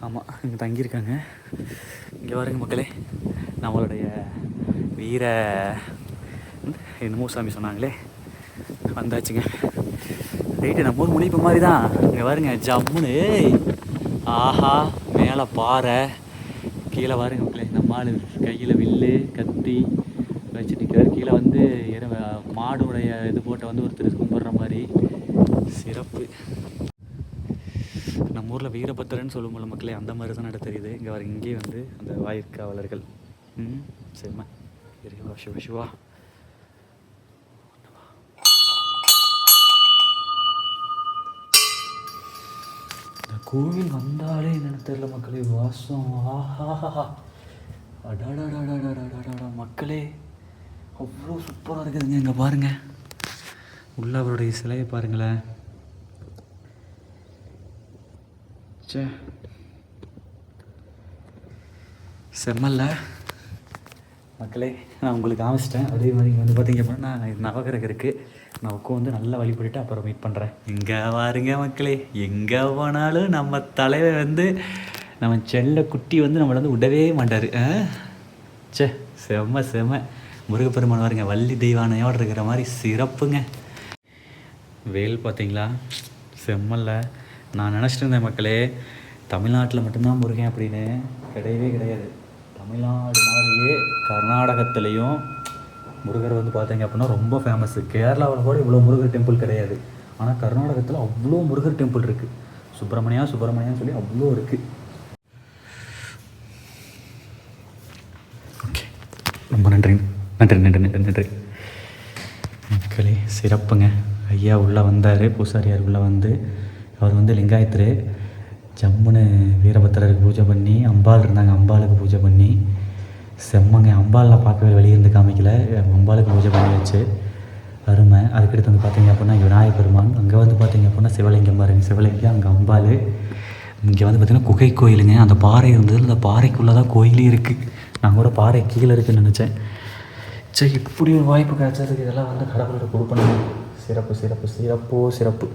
ஆமாம், இங்கே தங்கியிருக்காங்க. இங்கே பாருங்க மக்களே, நம்மளுடைய வீர என்னமோ சாமி சொன்னாங்களே, வந்தாச்சுங்க. ரைட்டு, நம்ம ஊர் முனிப்பு மாதிரி தான். இங்கே பாருங்க, ஜம்முன்னு. ஆஹா, மேலே பாறை, கீழே பாருங்க மக்களே, நம்ம ஆள் கையில் வில்லு கத்தி வச்சுட்டு நிற்கிறார். கீழே வந்து மாடுடைய இது போட்ட வந்து ஒருத்தர் கும்பிட்ற மாதிரி. சிறப்பு. நம்ம ஊரில் வீரபத்திரன்னு சொல்லும்போது மக்களே, அந்த மாதிரி தான் நட தெரியுது. இங்கே வர இங்கேயே வந்து அந்த வாயிற்காவலர்கள். சரிம்மா, சிவா சிவா சிவா. இந்த கோவில் வந்தாலே என்னென்னு தெரியல மக்களே, வாசம். ஆஹா, அடாடாடாடாடாடாடா மக்களே, அவ்வளோ சூப்பராக இருக்குதுங்க. இங்கே பாருங்கள், உள்ள அவருடைய சிலையை பாருங்களேன். சே, செம்மல்ல மக்களே. நான் உங்களுக்கு காமிச்சிட்டேன். அதே மாதிரி இங்கே வந்து பார்த்தீங்க அப்படின்னா நவகிரகம் இருக்குது. நான் உட்காந்து நல்லா வழிபட்டுட்டு அப்புறம் மீட் பண்ணுறேன். எங்கே பாருங்க மக்களே, எங்கே போனாலும் நம்ம தலைவர் வந்து நம்ம செல்ல குட்டி வந்து நம்மளை வந்து விடவே மாட்டார். சே, செம்ம செம்ம. முருகப்பெருமான் பாருங்க, வள்ளி தெய்வானையோடு இருக்கிற மாதிரி சிறப்புங்க. வேல் பார்த்தீங்களா, செம்மல்ல. நான் நினச்சிட்டு இருந்தேன் மக்களே, தமிழ்நாட்டில் மட்டும்தான் முருகன் அப்படின்னு. கிடையவே கிடையாது. தமிழ்நாடு மாதிரியே கர்நாடகத்துலேயும் முருகர் வந்து பார்த்தீங்க அப்படின்னா ரொம்ப ஃபேமஸ்ஸு. கேரளாவில் கூட இவ்வளோ முருகர் டெம்பிள் கிடையாது. ஆனால் கர்நாடகத்தில் அவ்வளோ முருகர் டெம்பிள் இருக்குது. சுப்பிரமணியான்னு சொல்லி அவ்வளோ இருக்குது. ஓகே, ரொம்ப நன்றி நன்றி நன்றி நன்றி நன்றி மக்களே, சிறப்புங்க. ஐயா உள்ளே வந்தார், பூசாரியார் உள்ளே வந்து. அவர் வந்து லிங்காயத்தர். ஜம்முன்னு வீரபத்திரருக்கு பூஜை பண்ணி, அம்பாள் இருந்தாங்க, அம்பாளுக்கு பூஜை பண்ணி செம்மங்க. அம்பாளில் பார்க்கவே வெளியிருந்து காமிக்கல, அம்பாளுக்கு பூஜை பண்ணி வச்சு அருமை. அதுக்கடுத்து வந்து பார்த்தீங்க அப்படின்னா விநாயகர் பெருமான். அங்கே வந்து பார்த்தீங்க அப்படின்னா சிவலிங்கம் பாருங்க, சிவலிங்கம். அங்கே அம்பாள். இங்கே வந்து பார்த்திங்கன்னா குகை கோயிலுங்க. அந்த பாறை இருந்தது, அந்த பாறைக்குள்ளே தான் கோயிலே இருக்குது. நான் கூட பாறை கீழே இருக்குதுன்னு நினச்சேன். சரி, இப்படி ஒரு வாய்ப்பு கிடைச்சதுக்கு இதெல்லாம் வந்து கடவுளோட கொடுப்பணும். சிறப்பு சிறப்பு சிறப்போ சிறப்பு.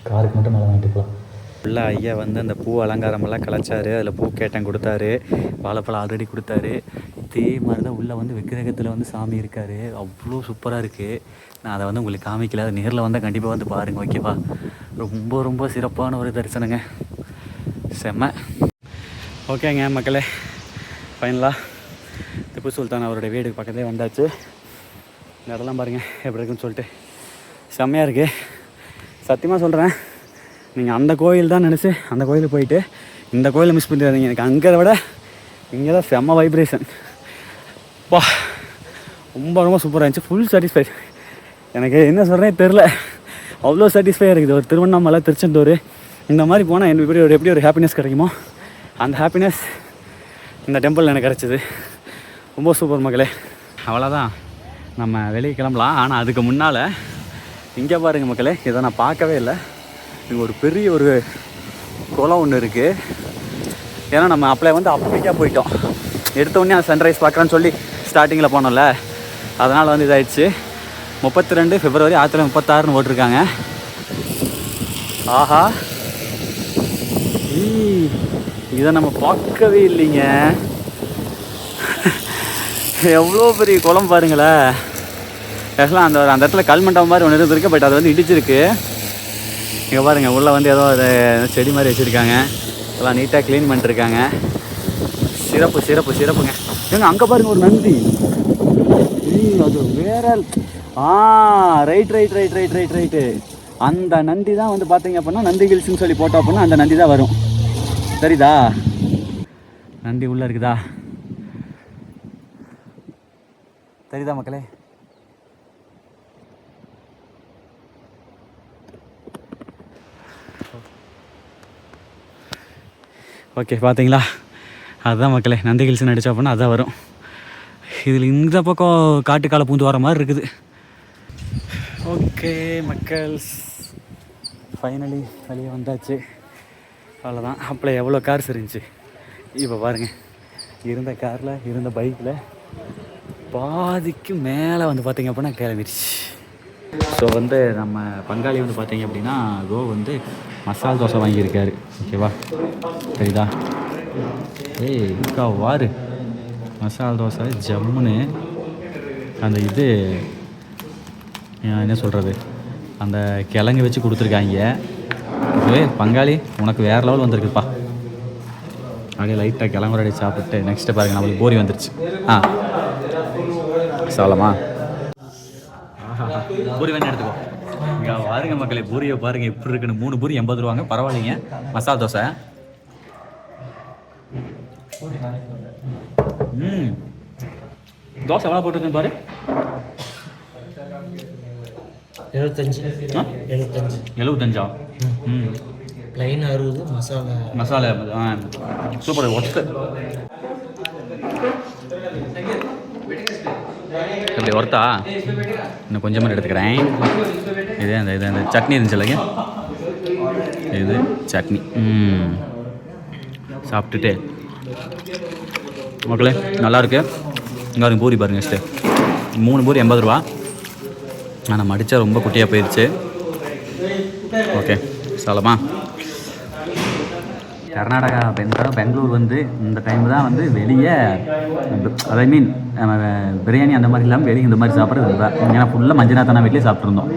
காருக்கு மட்டும் நல்லா வாங்கிட்டு போகலாம். ஃபுல்லாக ஐயா வந்து அந்த பூ அலங்காரமெல்லாம் கலைச்சார். அதில் பூ கேட்டன் கொடுத்தாரு, வாழைப்பழம் ஆல்ரெடி கொடுத்தாரு. இதே மாதிரி தான் உள்ளே வந்து விக்கிரகத்தில் வந்து சாமி இருக்கார். அவ்வளோ சூப்பராக இருக்குது. நான் அதை வந்து உங்களுக்கு காமிக்கல, அது நேரில் வந்தால் கண்டிப்பாக வந்து பாருங்கள். ஓகேவா? ரொம்ப ரொம்ப சிறப்பான ஒரு தரிசனங்க, செம்ம. ஓகேங்க மக்களே, ஃபைனலாக திப்பு சுல்தான் அவருடைய வீடுக்கு பக்கத்தே வந்தாச்சு. இந்த இடம்லாம் பாருங்கள் எப்படி இருக்குன்னு சொல்லிட்டு செம்மையாக இருக்குது. சத்தியமாக சொல்கிறேன், நீங்கள் அந்த கோயில் தான் நினச்சி அந்த கோயிலுக்கு போயிட்டு இந்த கோயிலை மிஸ் பண்ணிடாதீங்க. எனக்கு அங்கே விட இங்கே தான் செம்ம வைப்ரேஷன். வா, ரொம்ப ரொம்ப சூப்பராக இருந்துச்சு. Full satisfied. எனக்கு என்ன சொல்கிறேன் தெரில, அவ்வளோ சாட்டிஸ்ஃபையாக இருக்குது. ஒரு திருவண்ணாமலை, திருச்செந்தூர் இந்த மாதிரி போனால் எனக்கு எப்படி ஒரு ஹாப்பினஸ் கிடைக்குமோ அந்த ஹாப்பினஸ் இந்த டெம்பிள் எனக்கு கிடச்சிது. ரொம்ப சூப்பர் மக்களே. அவ்வளோதான், நம்ம வெளியே கிளம்பலாம். ஆனால் அதுக்கு முன்னால் இங்கே பாருங்கள் மக்களே, இதை நான் பார்க்கவே இல்லை. இங்கே ஒரு பெரிய ஒரு குளம் ஒன்று இருக்குது. ஏன்னா நம்ம அப்போதைக்கா போயிட்டோம். எடுத்தோடனே சன்ரைஸ் பார்க்குறேன்னு சொல்லி ஸ்டார்டிங்கில் போனோம்ல, அதனால் வந்து இதாகிடுச்சு. 32 பிப்ரவரி 1936 போட்டிருக்காங்க. ஆஹா, இதை நம்ம பார்க்கவே இல்லைங்க. எவ்வளோ பெரிய குளம் பாருங்களேன். ஆக்சுவலாக அந்த இடத்துல கல்மண்டபம் மாதிரி ஒன்று இருந்திருக்கு, பட் அது வந்து இடிச்சிருக்கு. இங்கே பாருங்கள், உள்ளே வந்து ஏதோ ஒரு செடி மாதிரி வச்சுருக்காங்க. எல்லாம் நீட்டாக க்ளீன் பண்ணிட்டுருக்காங்க. சிறப்பு சிறப்பு சிறப்புங்க. ஏங்க அங்கே பாருங்கள் ஒரு நந்தி. அது வேற. ரைட்டு அந்த நந்தி தான் வந்து பார்த்தீங்க அப்படின்னா நந்தி ஹில்ஸ்ன்னு சொல்லி போட்டோம் அப்படின்னா அந்த நந்தி தான் வரும். சரிதா? நந்தி உள்ளே இருக்குதா? தெரியுதா மக்களே? ஓகே, பார்த்தீங்களா? அதுதான் மக்களே, நந்தி ஹில்ஸ்னு அடித்தோம் அப்படின்னா அதுதான் வரும். இதில் இந்த பக்கம் காட்டுக்கால பூந்து வர மாதிரி இருக்குது. ஓகே மக்கள்ஸ், ஃபைனலி வெளியே வந்தாச்சு. அவ்வளோதான். அப்போ எவ்வளோ கார்ஸ் இருந்துச்சு, இப்போ பாருங்கள். இருந்த காரில் இருந்த பைக்கில் பாதிக்கு மேலே வந்து பார்த்திங்க அப்படின்னா கிளம்பிடுச்சு. ஸோ வந்து நம்ம பங்காளி வந்து பார்த்திங்க அப்படின்னா வந்து மசால் தோசை வாங்கியிருக்காரு. ஓகேவா, சரிதா? ஏய் அக்கா வாரு, மசால் தோசை ஜம்முன்னு. அந்த இது என்ன சொல்கிறது, அந்த கிழங்கு வச்சு கொடுத்துருக்காங்க. பங்காளி உனக்கு வேறு லெவல் வந்திருக்குப்பா. அப்படியே லைட்டாக கிளம்புறடி சாப்பிட்டு நெக்ஸ்ட்டு பாருங்கள், நம்மளுக்கு பூரி வந்துருச்சு. சாலமா பூரி வேணும் எடுத்துக்கோ. இங்கே பாருங்க மக்களே, பூரியை பாருங்கள் எப்படி இருக்குன்னு. 3 பூரி 80 ரூபாங்க, பரவாயில்லைங்க. மசாலா தோசை தோசை எவ்வளோ போட்டுருக்குன்னு பாரு. 75. Plain 60, masala super worth. இப்படி ஒர்த்தா? இன்னும் கொஞ்சமாக எடுத்துக்கிறேன். இது அந்த சட்னி இருந்துச்சு இல்லைங்க, இது சட்னி சாப்பிட்டுட்டு மக்களே நல்லாயிருக்கு. இங்கே பூரி பாருங்கள் நெக்ஸ்ட்டு 3 பூரி 80 ரூபா. ஆனால் மடித்தா ரொம்ப குட்டியாக போயிடுச்சு. ஓகே சாலமா. கர்நாடகா பெங்களூர் வந்து இந்த டைம் தான் வந்து வெளியே, ஐ மீன் பிரியாணி அந்த மாதிரி இல்லாமல் வெளியே இந்த மாதிரி சாப்பிட்றது இல்லை. ஏன்னா ஃபுல்லாக மஞ்சநாத்தானா வீட்லேயே சாப்பிட்ருந்தோம்.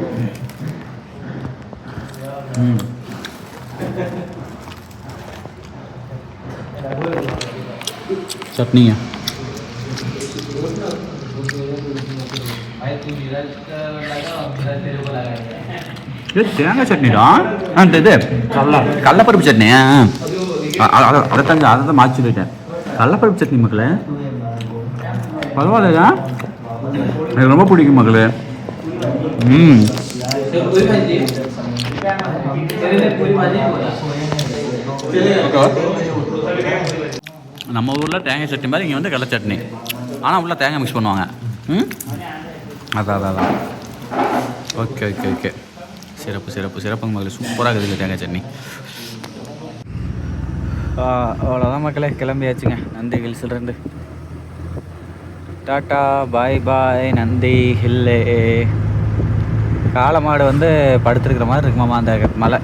சட்னிங்க இது தேங்காய் சட்னிடா. அந்த இது கடலப்பருப்பு சட்னி. அதை தான் மாற்றி சொல்லிட்டேன். கடலப்பருப்பு சட்னி மக்களே, பரவாயில்லையா? எனக்கு ரொம்ப பிடிக்கும் மக்களே. நம்ம ஊரில் தேங்காய் சட்னி மாதிரி இங்கே வந்து கடலை சட்னி, ஆனால் உள்ள தேங்காய் மிக்ஸ் பண்ணுவாங்க. அதான் ஓகே ஓகே ஓகே சிறப்புங்க மக்களே, சூப்பராக இருக்குது தேங்காய் சட்னி. அவ்வளோதான் மக்களே, கிளம்பியாச்சுங்க நந்தி ஹில்ஸ்லேருந்து. டாட்டா பாய் பாய் நந்தி ஹில்லே. காளை மாடு வந்து படுத்துருக்கிற மாதிரி இருக்குமாம்மா அந்த மலை.